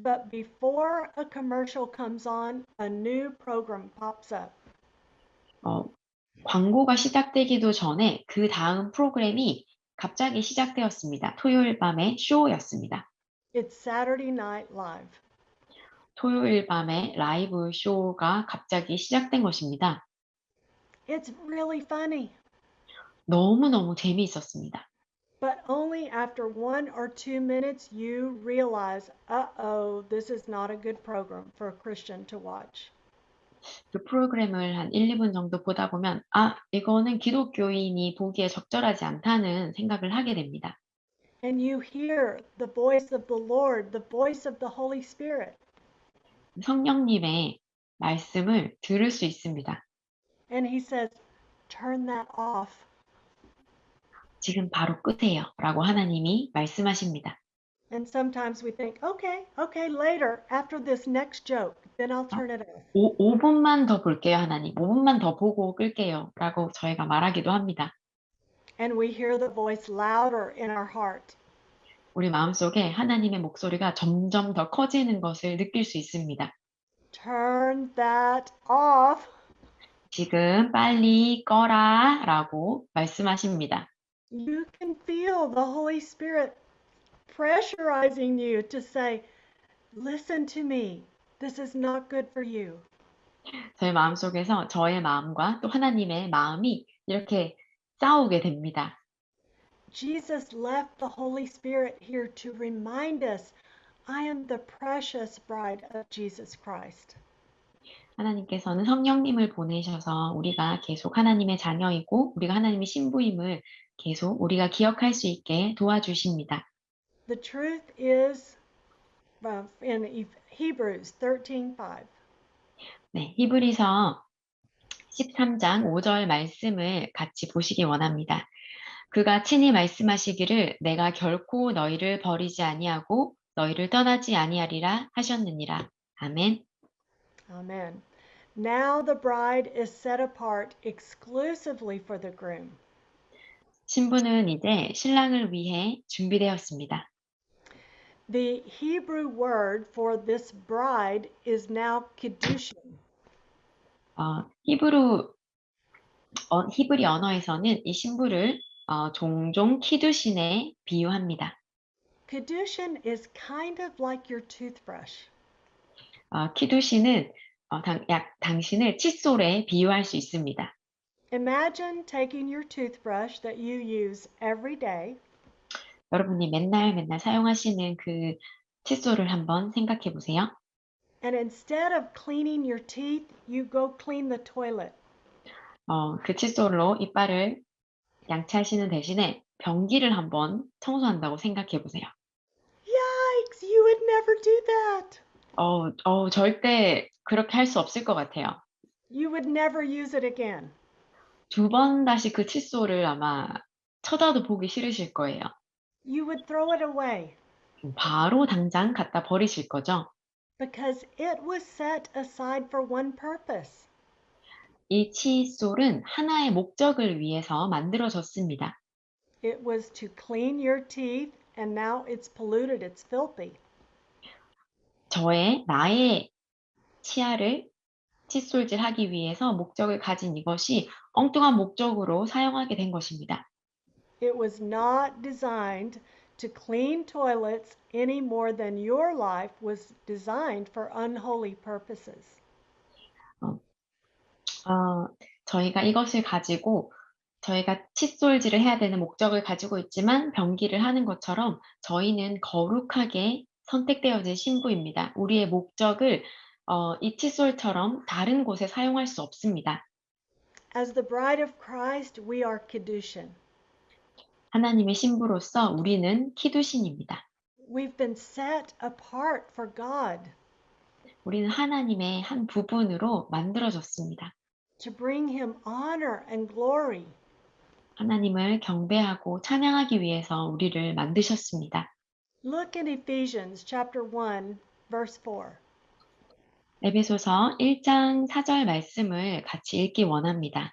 But before a commercial comes on, a new program pops up. 광고가 시작되기도 전에 그 다음 프로그램이 갑자기 시작되었습니다. 토요일 밤의 쇼였습니다. It's Saturday Night Live. 토요일 밤에 라이브 쇼가 갑자기 시작된 것입니다. It's really funny. 너무너무 재미있었습니다. But only after 1 or 2 minutes you realize, uh-oh, this is not a good program for a Christian to watch. 그 프로그램을 한 1, 2분 정도 보다 보면 이거는 기독교인이 보기에 적절하지 않다는 생각을 하게 됩니다. And you hear the voice of the Lord, the voice of the Holy Spirit. 성령님의 말씀을 들을 수 있습니다. And he says, turn that off. 지금 바로 끄세요 라고 하나님이 말씀하십니다. And sometimes we think, okay, later, after this next joke, then I'll turn it off. 5분만 더 볼게요 하나님. 5분만 더 보고 끌게요 라고 저희가 말하기도 합니다. And we hear the voice louder in our heart. 우리 마음속에 하나님의 목소리가 점점 더 커지는 것을 느낄 수 있습니다. Turn that off. 지금 빨리 꺼라 라고 말씀하십니다. You can feel the Holy Spirit pressurizing you to say, listen to me. This is not good for you. 저의 마음속에서 저의 마음과 또 하나님의 마음이 이렇게 싸우게 됩니다. Jesus left the Holy Spirit here to remind us, I am the precious bride of Jesus Christ. 하나님께서는 성령님을 보내셔서 우리가 계속 하나님의 자녀이고 우리가 하나님의 신부임을 계속 우리가 기억할 수 있게 도와주십니다. The truth is in Hebrews 13:5. 네, 히브리서 13장 5절 말씀을 같이 보시기 원합니다. 그가 친히 말씀하시기를 내가 결코 너희를 버리지 아니하고 너희를 떠나지 아니하리라 하셨느니라. 아멘. Amen. Now the bride is set apart exclusively for the groom. 신부는 이제 신랑을 위해 준비되었습니다. The Hebrew word for this bride is now kiddushin. 히브리 언어에서는 이 신부를 종종 키두신에 비유합니다. Kiddushin is kind of like your toothbrush. 키두신은 당신을 칫솔에 비유할 수 있습니다. Imagine taking your toothbrush that you use every day 여러분이 맨날 사용하시는 그 칫솔을 한번 생각해 보세요. and instead of cleaning your teeth, you go clean the toilet. 그 칫솔로 이빨을 양치하시는 대신에 변기를 한번 청소한다고 생각해 보세요. Yikes, you would never do that. 절대 그렇게 할 수 없을 것 같아요. You would never use it again. 2번 다시 그 칫솔을 아마 쳐다도 보기 싫으실 거예요. You would throw it away 바로 당장 갖다 버리실 거죠. because it was set aside for one purpose. 이 칫솔은 하나의 목적을 위해서 만들어졌습니다. It was to clean your teeth, and now it's polluted, it's filthy. 나의 치아를 칫솔질하기 위해서 목적을 가진 이것이 엉뚱한 목적으로 사용하게 된 것입니다. It was not designed to clean toilets any more than your life was designed for unholy purposes. 저희가 이것을 가지고 저희가 칫솔질을 해야 되는 목적을 가지고 있지만 변기를 하는 것처럼 저희는 거룩하게 선택되어진 신부입니다. 우리의 목적을 이 칫솔처럼 다른 곳에 사용할 수 없습니다. As the bride of Christ, we are kiddushin. 하나님의 신부로서 우리는 키두신입니다. We've been set apart for God 우리는 하나님의 한 부분으로 만들어졌습니다. to bring Him honor and glory. 하나님을 경배하고 찬양하기 위해서 우리를 만드셨습니다. Look in Ephesians chapter 1, verse 4. 에베소서 1장 4절 말씀을 같이 읽기 원합니다.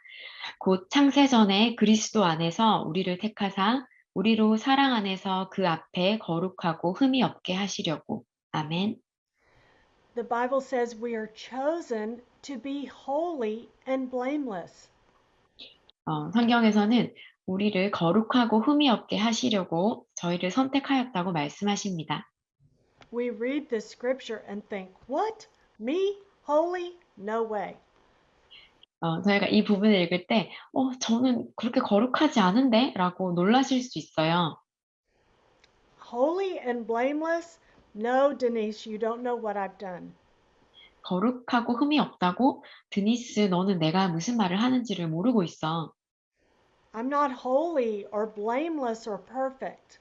곧 창세전에 그리스도 안에서 우리를 택하사 우리로 사랑 안에서 그 앞에 거룩하고 흠이 없게 하시려고. 아멘. The Bible says we are chosen to be holy and blameless. 성경에서는 우리를 거룩하고 흠이 없게 하시려고 저희를 선택하였다고 말씀하십니다. We read this scripture and think, what? Me? Holy? No way. 저희가 이 부분을 읽을 때, 저는 그렇게 거룩하지 않은데? 라고 놀라실 수 있어요. Holy and blameless? No, Denise, you don't know what I've done. 거룩하고 흠이 없다고? 드니스, 너는 내가 무슨 말을 하는지를 모르고 있어. I'm not holy or blameless or perfect.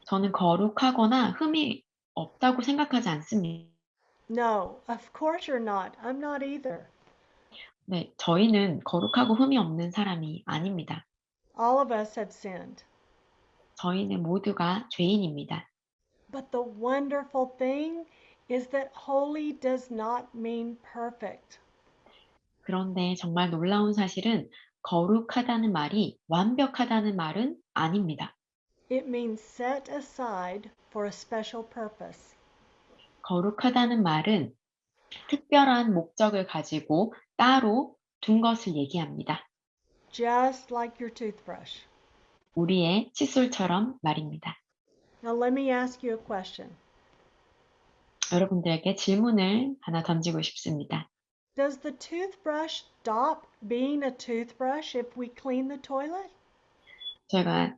저는 거룩하거나 흠이 없다고 생각하지 않습니다. No, of course you're not. I'm not either. 네, 저희는 거룩하고 흠이 없는 사람이 아닙니다. All of us have sinned. 저희는 모두가 죄인입니다. But the wonderful thing is that holy does not mean perfect. 그런데 정말 놀라운 사실은 거룩하다는 말이 완벽하다는 말은 아닙니다. It means set aside for a special purpose. 거룩하다는 말은 특별한 목적을 가지고 따로 둔 것을 얘기합니다. Just like your toothbrush. 우리의 칫솔처럼 말입니다. Now let me ask you a question. 여러분들에게 질문을 하나 던지고 싶습니다. Does the toothbrush stop being a toothbrush if we clean the toilet? 제가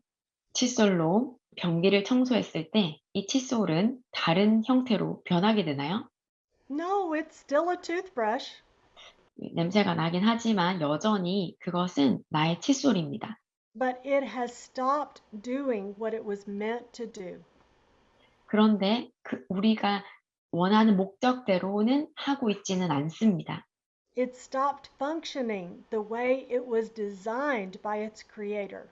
칫솔로 변기를 청소했을 때 이 칫솔은 다른 형태로 변하게 되나요? No, it's still a toothbrush. 냄새가 나긴 하지만 여전히 그것은 나의 칫솔입니다. But it has stopped doing what it was meant to do. 그런데 우리가 원하는 목적대로는 하고 있지는 않습니다. It stopped functioning the way it was designed by its creator.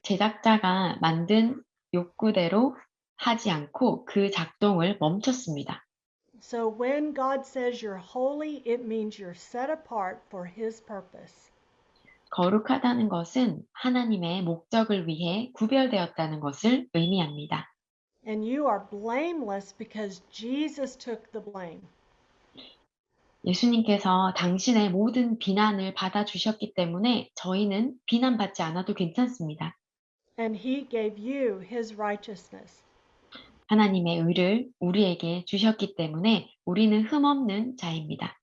제작자가 만든 욕구대로 하지 않고 그 작동을 멈췄습니다. So when God says you're holy, it means you're set apart for His purpose. 거룩하다는 것은 하나님의 목적을 위해 구별되었다는 것을 의미합니다. And you are blameless because Jesus took the blame. 예수님께서 당신의 모든 비난을 받아주셨기 때문에 저희는 비난받지 않아도 괜찮습니다. And He gave you His righteousness. 하나님의 의를 우리에게 주셨기 때문에 우리는 흠없는 자입니다.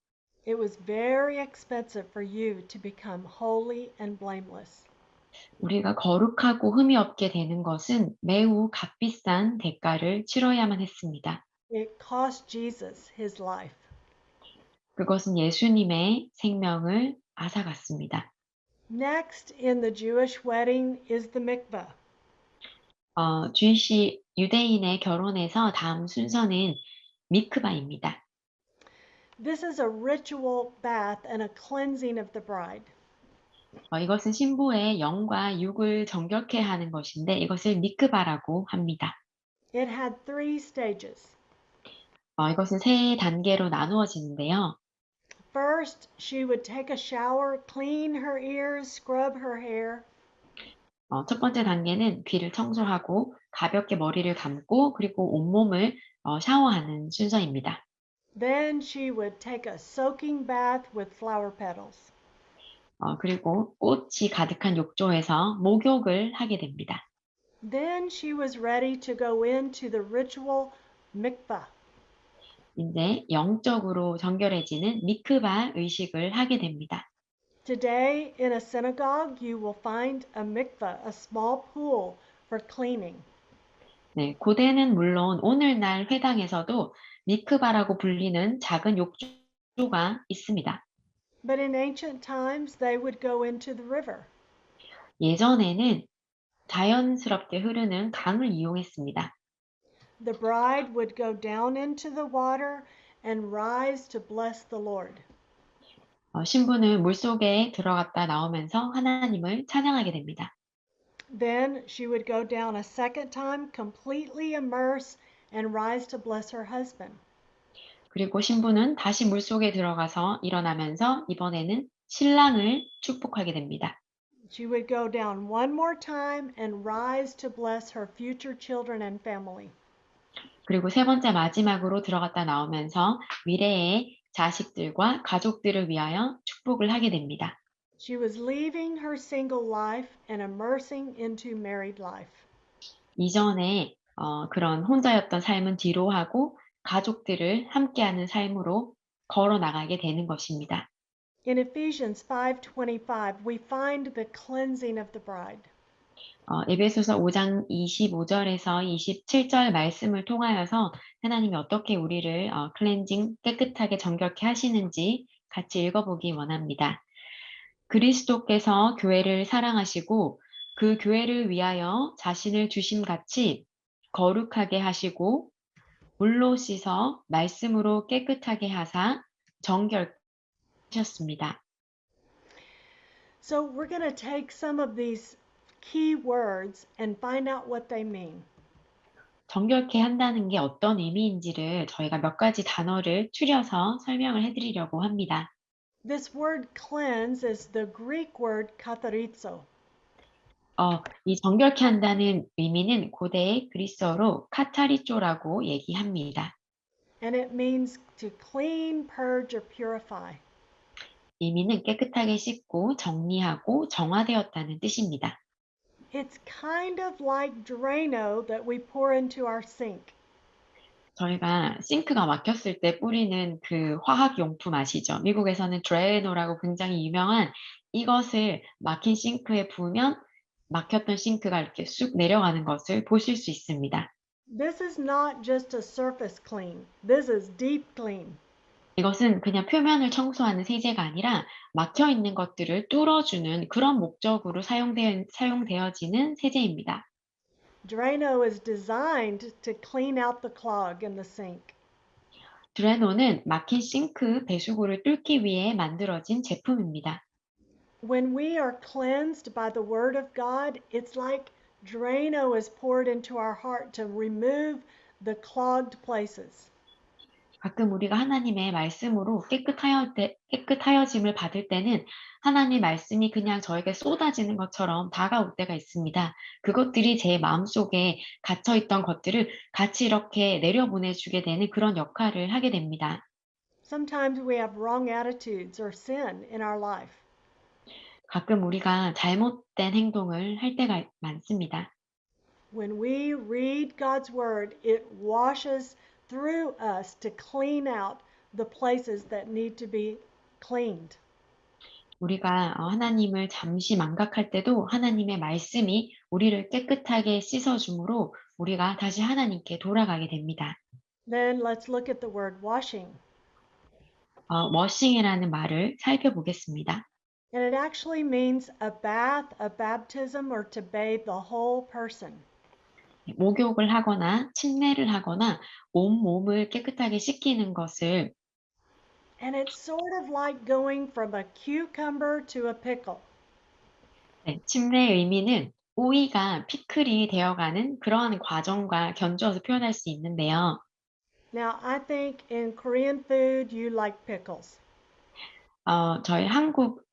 It was very expensive for you to become holy and blameless. 우리가 거룩하고 흠이 없게 되는 것은 매우 값비싼 대가를 치러야만 했습니다. It cost Jesus His life. 그것은 예수님의 생명을 앗아갔습니다. Next in the Jewish wedding is the mikveh. 유대인의 결혼에서 다음 순서는 미크바입니다. This is a ritual bath and a cleansing of the bride. 이것은 신부의 영과 육을 정결케 하는 것인데 이것을 미크바라고 합니다. It had 3 stages. 이것은 세 단계로 나누어지는데요. First, she would take a shower, clean her ears, scrub her hair. 첫 번째 단계는 귀를 청소하고 가볍게 머리를 감고 그리고 온몸을 샤워하는 순서입니다. Then she would take a soaking bath with flower petals. 그리고 꽃이 가득한 욕조에서 목욕을 하게 됩니다. Then she was ready to go into the ritual mikveh. 이제 영적으로 정결해지는 미크바 의식을 하게 됩니다. Today, in a synagogue, you will find a mikveh, a small pool for cleaning. 네, 고대는 물론 오늘날 회당에서도 미크바라고 불리는 작은 욕조가 있습니다. But in ancient times, they would go into the river. 예전에는 자연스럽게 흐르는 강을 이용했습니다. The bride would go down into the water and rise to bless the Lord. 신부는 물속에 들어갔다 나오면서 하나님을 찬양하게 됩니다. Then she would go down a second time, completely immerse, and rise to bless her husband. 그리고 신부는 다시 물속에 들어가서 일어나면서 이번에는 신랑을 축복하게 됩니다. She would go down one more time and rise to bless her future children and family. 그리고 세 번째 마지막으로 들어갔다 나오면서 미래의 자식들과 가족들을 위하여 축복을 하게 됩니다. She was leaving her single life and immersing into married life. 이전에 그런 혼자였던 삶은 뒤로 하고 가족들을 함께하는 삶으로 걸어 나가게 되는 것입니다. In Ephesians 5:25, we find the cleansing of the bride. 에베소서 5장 25절에서 27절 말씀을 통하여서 하나님이 어떻게 우리를 클렌징 깨끗하게 정결케 하시는지 같이 읽어보기 원합니다. 그리스도께서 교회를 사랑하시고 그 교회를 위하여 자신을 주심같이 거룩하게 하시고 물로 씻어 말씀으로 깨끗하게 하사 정결하셨습니다. So we're going to take some of these key words and find out what they mean. 정결케 한다는 게 어떤 의미인지를 저희가 몇 가지 단어를 추려서 설명을 해드리려고 합니다. This word cleanse is the Greek word katharizo. 이 정결케 한다는 의미는 고대의 그리스어로 카타리조라고 얘기합니다. And it means to clean, purge, or purify. 의미는 깨끗하게 씻고 정리하고 정화되었다는 뜻입니다. It's kind of like Drano that we pour into our sink. 저희가 싱크가 막혔을 때 뿌리는 그 화학용품 아시죠? 미국에서는 드레노라고 굉장히 유명한 이것을 막힌 싱크에 부으면 막혔던 싱크가 이렇게 쑥 내려가는 것을 보실 수 있습니다. This is not just a surface clean. This is deep clean. 이것은 그냥 표면을 청소하는 세제가 아니라 막혀 있는 것들을 뚫어주는 그런 목적으로 사용되어지는 세제입니다. Drano is designed to clean out the clog in the sink. 드레노는 막힌 싱크 배수구를 뚫기 위해 만들어진 제품입니다. When we are cleansed by the Word of God, it's like Drano is poured into our heart to remove the clogged places. 가끔 우리가 하나님의 말씀으로 깨끗하여짐을 받을 때는 하나님 말씀이 그냥 저에게 쏟아지는 것처럼 다가올 때가 있습니다. 그것들이 제 마음속에 갇혀있던 것들을 같이 이렇게 내려보내주게 되는 그런 역할을 하게 됩니다. Sometimes we have wrong attitudes or sin in our life. 가끔 우리가 잘못된 행동을 할 때가 많습니다. When we read God's Word, it washes through us to clean out the places that need to be cleaned. 우리가 하나님을 잠시 망각할 때도 하나님의 말씀이 우리를 깨끗하게 씻어주므로 우리가 다시 하나님께 돌아가게 됩니다. Then let's look at the word washing. 워싱이라는 말을 살펴보겠습니다. And it actually means a bath, a baptism, or to bathe the whole person. 목욕을 하거나 침례를 하거나 온몸을 깨끗하게 씻기는 것을 And it's sort of like going from a cucumber to a pickle. 침례의 의미는 오이가 피클이 되어가는 그러한 과정과 견주어서 표현할 수 있는데요. Now, I think in Korean food, you like pickles. 저희 한국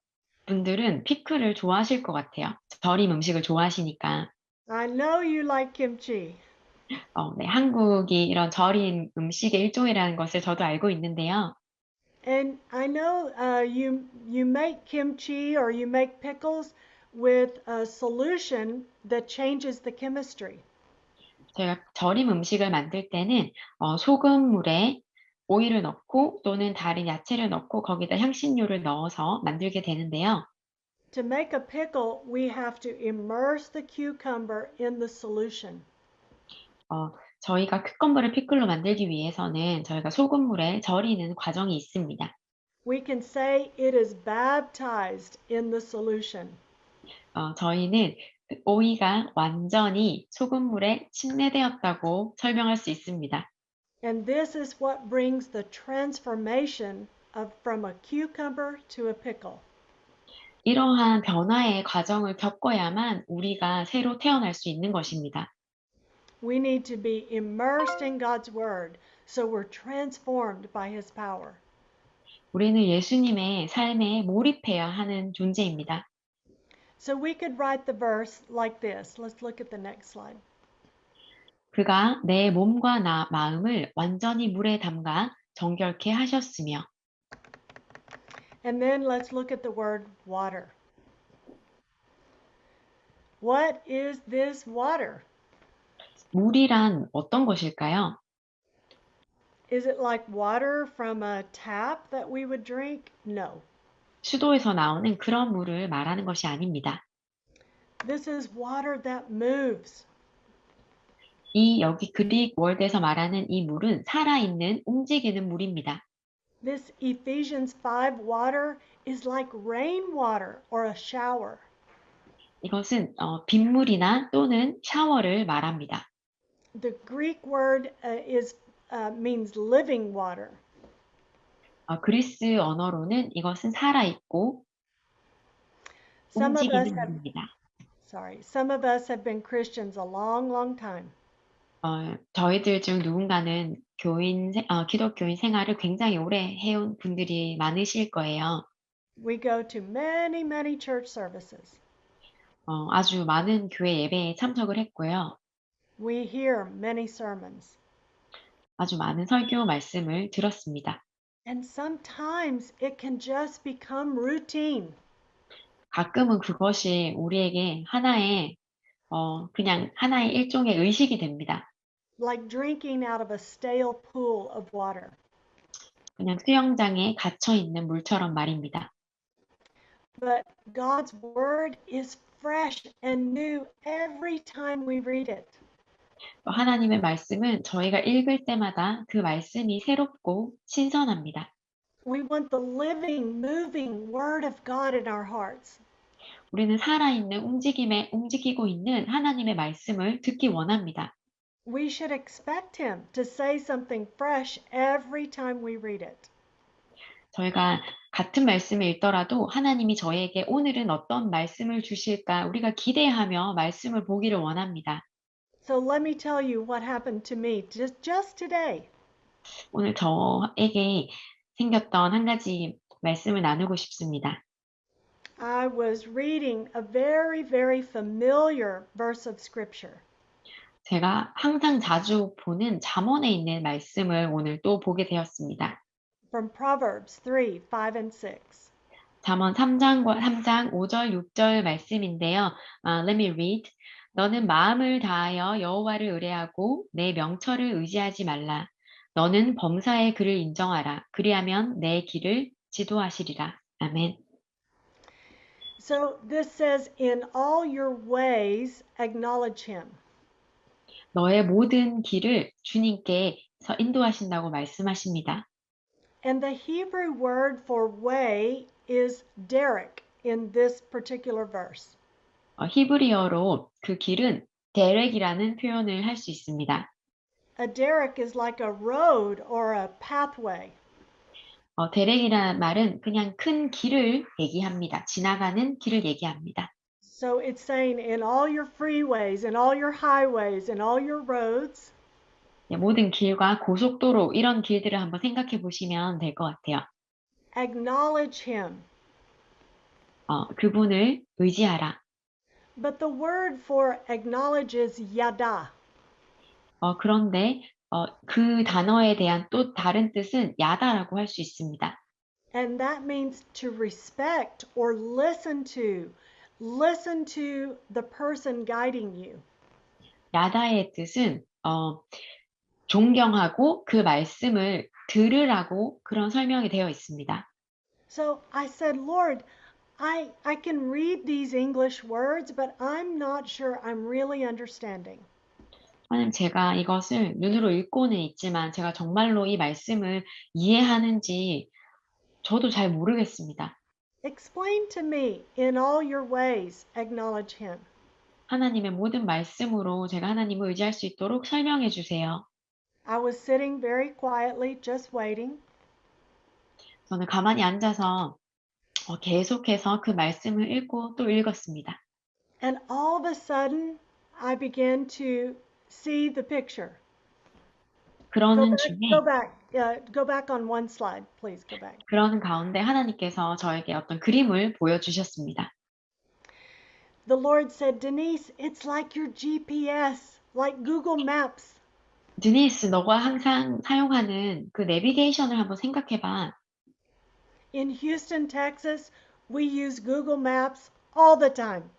분들은 피클을 좋아하실 것 같아요. 절임 음식을 좋아하시니까. I know you like kimchi. 네, 한국이 이런 절임 음식의 일종이라는 것을 저도 알고 있는데요. And I know you make kimchi or you make pickles with a solution that changes the chemistry. 저희가 절임 음식을 만들 때는 소금물에 오이를 넣고 또는 다른 야채를 넣고 거기다 향신료를 넣어서 만들게 되는데요. To make a pickle, we have to immerse the cucumber in the solution. 저희가 큐컴버를 피클로 만들기 위해서는 저희가 소금물에 절이는 과정이 있습니다. We can say it is baptized in the solution. 저희는 그 오이가 완전히 소금물에 침례되었다고 설명할 수 있습니다. And this is what brings the transformation from a cucumber to a pickle. 이러한 변화의 과정을 겪어야만 우리가 새로 태어날 수 있는 것입니다. We need to be immersed in God's Word so we're transformed by His power. 우리는 예수님의 삶에 몰입해야 하는 존재입니다. So we could write the verse like this. Let's look at the next slide. 그가 내 몸과 마음을 완전히 물에 담가 정결케 하셨으며 And then let's look at the word water. What is this water? 물이란 어떤 것일까요? Is it like water from a tap that we would drink? No. 수도에서 나오는 그런 물을 말하는 것이 아닙니다. This is water that moves. 여기 그릭 월드에서 말하는 이 물은 살아있는 움직이는 물입니다. This Ephesians 5 water is like rainwater or a shower. 이것은 빗물이나 또는 샤워를 말합니다. The Greek word means living water. 그리스 언어로는 이것은 살아있고 Some of us 움직이는 have, 물입니다. some of us have been Christians a long, long time. 저희들 중 누군가는 기독교인 생활을 굉장히 오래 해온 분들이 많으실 거예요. We go to many, many church services. 아주 많은 교회 예배에 참석을 했고요. We hear many sermons. 아주 많은 설교 말씀을 들었습니다. And sometimes it can just become routine. 가끔은 그것이 우리에게 그냥 하나의 일종의 의식이 됩니다. Like drinking out of a stale pool of water. 그냥 수영장에 갇혀 있는 물처럼 말입니다. But God's word is fresh and new every time we read it. 하나님의 말씀은 저희가 읽을 때마다 그 말씀이 새롭고 신선합니다. We want the living, moving word of God in our hearts. 우리는 살아있는 움직이고 있는 하나님의 말씀을 듣기 원합니다. We should expect him to say something fresh every time we read it. 저희가 같은 말씀을 읽더라도 하나님이 저희에게 오늘은 어떤 말씀을 주실까 우리가 기대하며 말씀을 보기를 원합니다. So let me tell you what happened to me just today. 오늘 저에게 생겼던 한 가지 말씀을 나누고 싶습니다. I was reading a very, very familiar verse of scripture. 제가 항상 자주 보는 잠언에 있는 말씀을 오늘 또 보게 되었습니다. From Proverbs 3, 5, and 6. 잠언 3장 5절, 6절 말씀인데요. Let me read. 너는 마음을 다하여 여호와를 의뢰하고 내 명철을 의지하지 말라. 너는 범사의 그를 인정하라. 그리하면 내 길을 지도하시리라. 아멘. So this says, in all your ways, acknowledge him. 너의 모든 길을 주님께서 인도하신다고 말씀하십니다. And the Hebrew word for way is derek in this particular verse. 히브리어로 그 길은 데렉이라는 표현을 할 수 있습니다. A derek is like a road or a pathway. 데렉이라는 말은 그냥 큰 길을 얘기합니다. 지나가는 길을 얘기합니다. So it's saying in all your freeways, in all your highways, in all your roads, 모든 길과 고속도로 이런 길들을 한번 생각해 보시면 될 것 같아요. acknowledge him. 그분을 의지하라. But the word for acknowledge is yada. 그런데 그 단어에 대한 또 다른 뜻은 야다라고 할 수 있습니다. And that means to respect or listen to. Listen to the person guiding you. 야다의 뜻은 존경하고 그 말씀을 들으라고 그런 설명이 되어 있습니다. So I said, Lord, I can read these English words, but I'm not sure I'm really understanding. 하나님, 제가 이것을 눈으로 읽고는 있지만 제가 정말로 이 말씀을 이해하는지 저도 잘 모르겠습니다. Explain to me in all your ways, acknowledge him. 하나님의 모든 말씀으로 제가 하나님을 의지할 수 있도록 설명해 주세요. I was sitting very quietly, just waiting. 저는 가만히 앉아서 계속해서 그 말씀을 읽고 또 읽었습니다. And all of a sudden, I began to see the picture. 그러는 중에 Go back on one slide, please. Go back. 그러는 가운데 하나님께서 저에게 어떤 그림을 보여주셨습니다. The Lord said, Denise, it's like your GPS, like Google Maps. 드니스, 너가 항상 사용하는 그 내비게이션을 한번 생각해봐. In Houston, Texas, we use Google Maps all the time.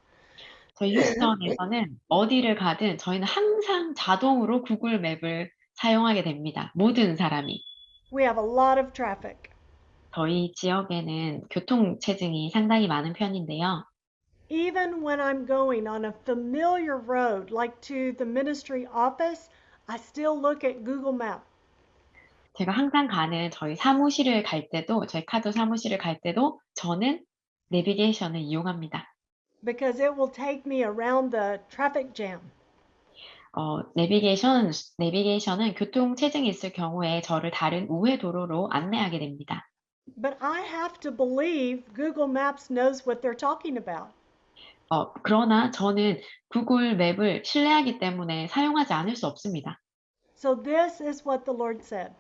저희 휴스턴에서는 어디를 가든 저희는 항상 자동으로 구글 맵을 사용하게 됩니다. 모든 사람이. We have a lot of traffic. 저희 지역에는 교통체증이 상당히 많은 편인데요. Even when I'm going on a familiar road, like to the ministry office, I still look at Google Maps. 제가 항상 가는 저희 사무실을 갈 때도, 저희 카드 사무실을 갈 때도 저는 내비게이션을 이용합니다. Because it will take me around the traffic jam. 내비게이션은 교통체증이 있을 경우에 저를 다른 우회 도로로 안내하게 됩니다. But I have to believe Google Maps knows what they're talking about. 그러나 저는 구글 맵을 신뢰하기 때문에 사용하지 않을 수 없습니다. So this is what the Lord said.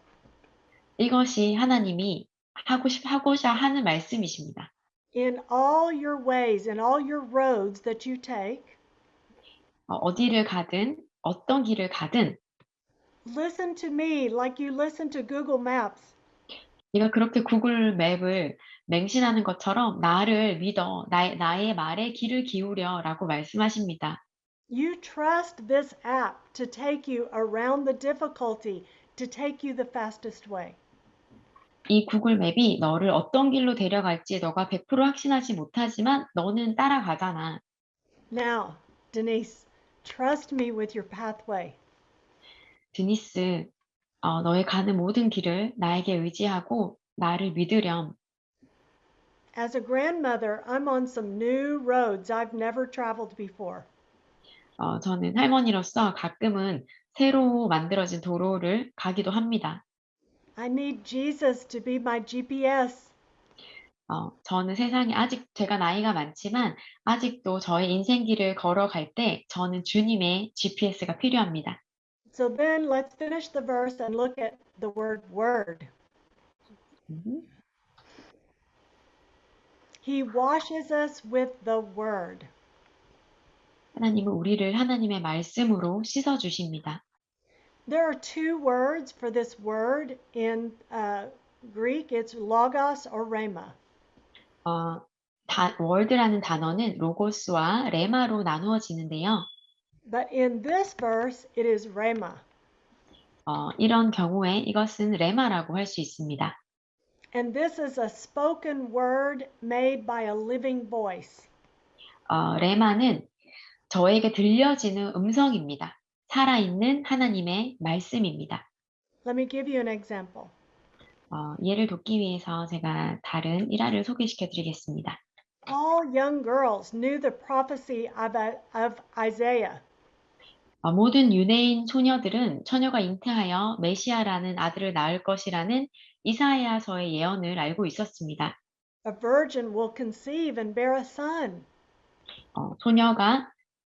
이것이 하나님이 하고자 하는 말씀이십니다. In all your ways, in all your roads that you take, 어디를 가든 어떤 길을 가든 listen to me like you listen to Google Maps. 네가 그렇게 구글 맵을 맹신하는 것처럼 나를 믿어, 나의 말에 귀를 기울여라고 말씀하십니다. You trust this app to take you around the difficulty, to take you the fastest way. 이 구글 맵이 너를 어떤 길로 데려갈지 너가 100% 확신하지 못하지만 너는 따라가잖아. Now, Denise, trust me with your pathway. 드니스, 너의 가는 모든 길을 나에게 의지하고 나를 믿으렴. As a grandmother, I'm on some new roads I've never traveled before. 저는 할머니로서 가끔은 새로 만들어진 도로를 가기도 합니다. I need Jesus to be my GPS. 저는 세상에 아직 제가 나이가 많지만 아직도 저의 인생길을 걸어갈 때 저는 주님의 GPS가 필요합니다. So then let's finish the verse and look at the word. 음. He washes us with the word. 하나님은 우리를 하나님의 말씀으로 씻어 주십니다. There are two words for this word in Greek. It's logos or rhema. 월드라는 단어는 로고스와 레마로 나누어지는데요. But in this verse, it is rhema. 이런 경우에 이것은 레마라고 할 수 있습니다. And this is a spoken word made by a living voice. 레마는 저에게 들려지는 음성입니다. 살아있는 하나님의 말씀입니다. Let me give you an example. 예를 돕기 위해서 제가 다른 일화를 소개시켜 드리겠습니다. All young girls knew the prophecy of Isaiah. 모든 유대인 소녀들은 처녀가 잉태하여 메시아라는 아들을 낳을 것이라는 이사야서의 예언을 알고 있었습니다. A virgin will conceive and bear a son.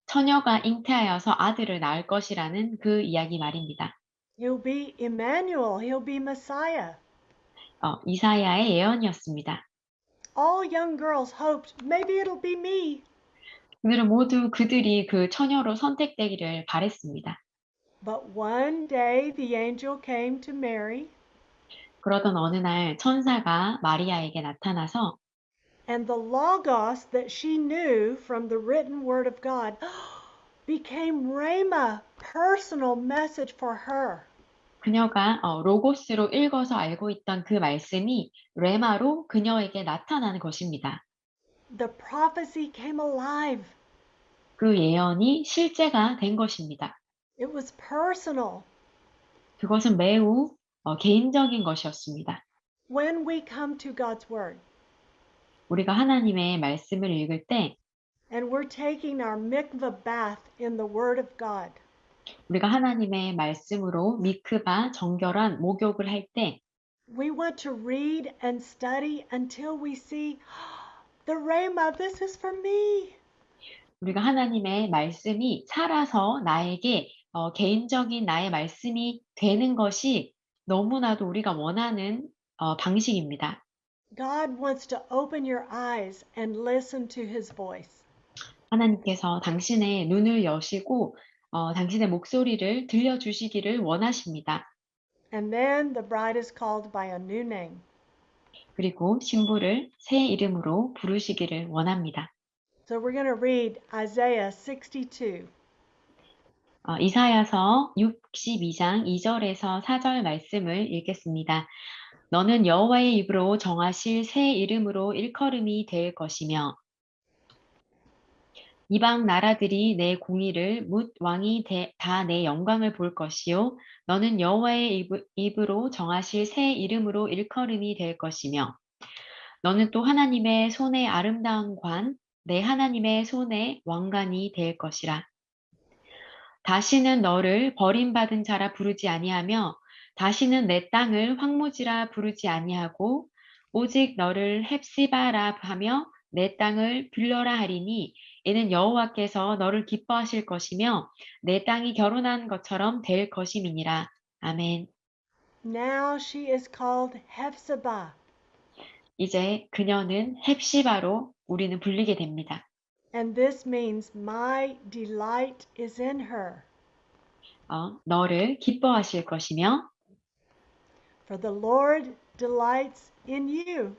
처녀가 잉태하여서 아들을 낳을 것이라는 그 이야기 말입니다. He'll be Emmanuel. He'll be Messiah. 이사야의 예언이었습니다. All young girls hoped maybe it'll be me. 그들은 모두 그들이 그 처녀로 선택되기를 바랬습니다. But one day the angel came to Mary, 그러던 어느 날 천사가 마리아에게 나타나서 and the Logos that she knew from the written word of God became Rhema, personal message for her. 그녀가 로고스로 읽어서 알고 있던 그 말씀이 레마로 그녀에게 나타나는 것입니다. The prophecy came alive. 그 예언이 실제가 된 것입니다. It was personal. 그것은 매우 개인적인 것이었습니다. When we come to God's word 우리가 하나님의 말씀을 읽을 때 and we're taking our mikvah bath in the word of God, 우리가 하나님의 말씀으로 미크바 정결한 목욕을 할 때 we want to read and study until we see the Rhema, this is for me. 우리가 하나님의 말씀이 살아서 나에게 개인적인 나의 말씀이 되는 것이 너무나도 우리가 원하는 방식입니다. God wants to open your eyes and listen to his voice. 하나님께서 당신의 눈을 여시고 당신의 목소리를 들려주시기를 원하십니다. And then the bride is called by a new name. 그리고 신부를 새 이름으로 부르시기를 원합니다. So we're going to read Isaiah 62. 이사야서 62장 2절에서 4절 말씀을 읽겠습니다. 너는 여호와의 입으로 정하실 새 이름으로 일컬음이 될 것이며 이방 나라들이 내 공의를 묻 왕이 다 내 영광을 볼 것이요 너는 여호와의 입으로 정하실 새 이름으로 일컬음이 될 것이며 너는 또 하나님의 손의 아름다운 관 내 하나님의 손의 왕관이 될 것이라. 다시는 너를 버림받은 자라 부르지 아니하며 다시는 내 땅을 황무지라 부르지 아니하고 오직 너를 헵시바라 하며 내 땅을 빌러라 하리니 이는 여호와께서 너를 기뻐하실 것이며 내 땅이 결혼한 것처럼 될 것임이니라. 아멘. Now she is called Hephzibah. 이제 그녀는 헵시바로 우리는 불리게 됩니다. And this means my delight is in her. 너를 기뻐하실 것이며 For the Lord delights in you.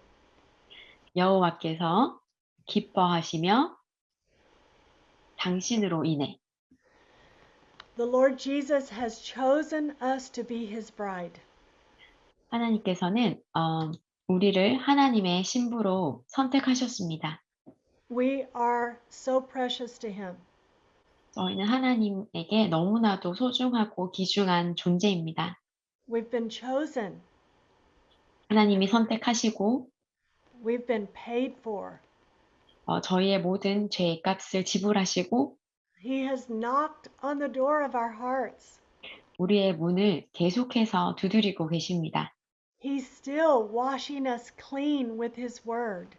여호와께서 기뻐하시며 당신으로 인해 The Lord Jesus has chosen us to be his bride. 하나님께서는 우리를 하나님의 신부로 선택하셨습니다. We are so precious to him. 저희는 하나님에게 너무나도 소중하고 귀중한 존재입니다. We've been chosen. 하나님이 선택하시고 We've been paid for. 저희의 모든 죄의 값을 지불하시고 He has knocked on the door of our hearts. 우리의 문을 계속해서 두드리고 계십니다. He's still washing us clean with His Word.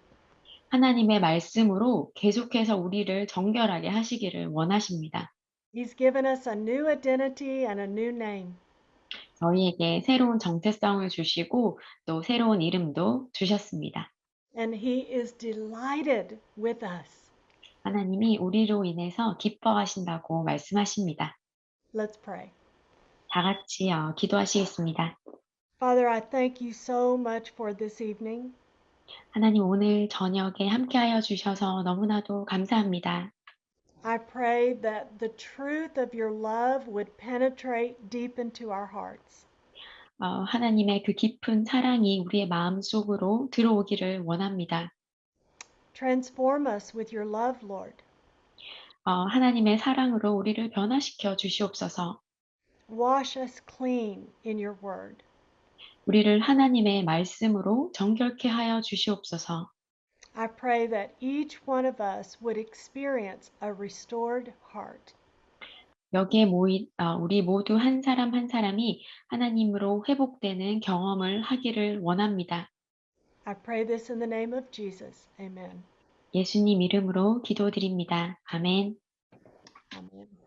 하나님의 말씀으로 계속해서 우리를 정결하게 하시기를 원하십니다. He's given us a new identity and a new name. 저희에게 새로운 정체성을 주시고 또 새로운 이름도 주셨습니다. And He is delighted with us. 하나님이 우리로 인해서 기뻐하신다고 말씀하십니다. Let's pray. 다 같이 기도하시겠습니다. Father, I thank you so much for this evening. 하나님 오늘 저녁에 함께하여 주셔서 너무나도 감사합니다. I pray that the truth of your love would penetrate deep into our hearts. 하나님의 그 깊은 사랑이 우리의 마음속으로 들어오기를 원합니다. Transform us with your love, Lord. 하나님의 사랑으로 우리를 변화시켜 주시옵소서. Wash us clean in your word. 우리를 하나님의 말씀으로 정결케 하여 주시옵소서. I pray that each one of us would experience a restored heart. 여기에 모인 우리 모두 한 사람 한 사람이 하나님으로 회복되는 경험을 하기를 원합니다. I pray this in the name of Jesus. Amen. 예수님 이름으로 기도드립니다. 아멘. Amen.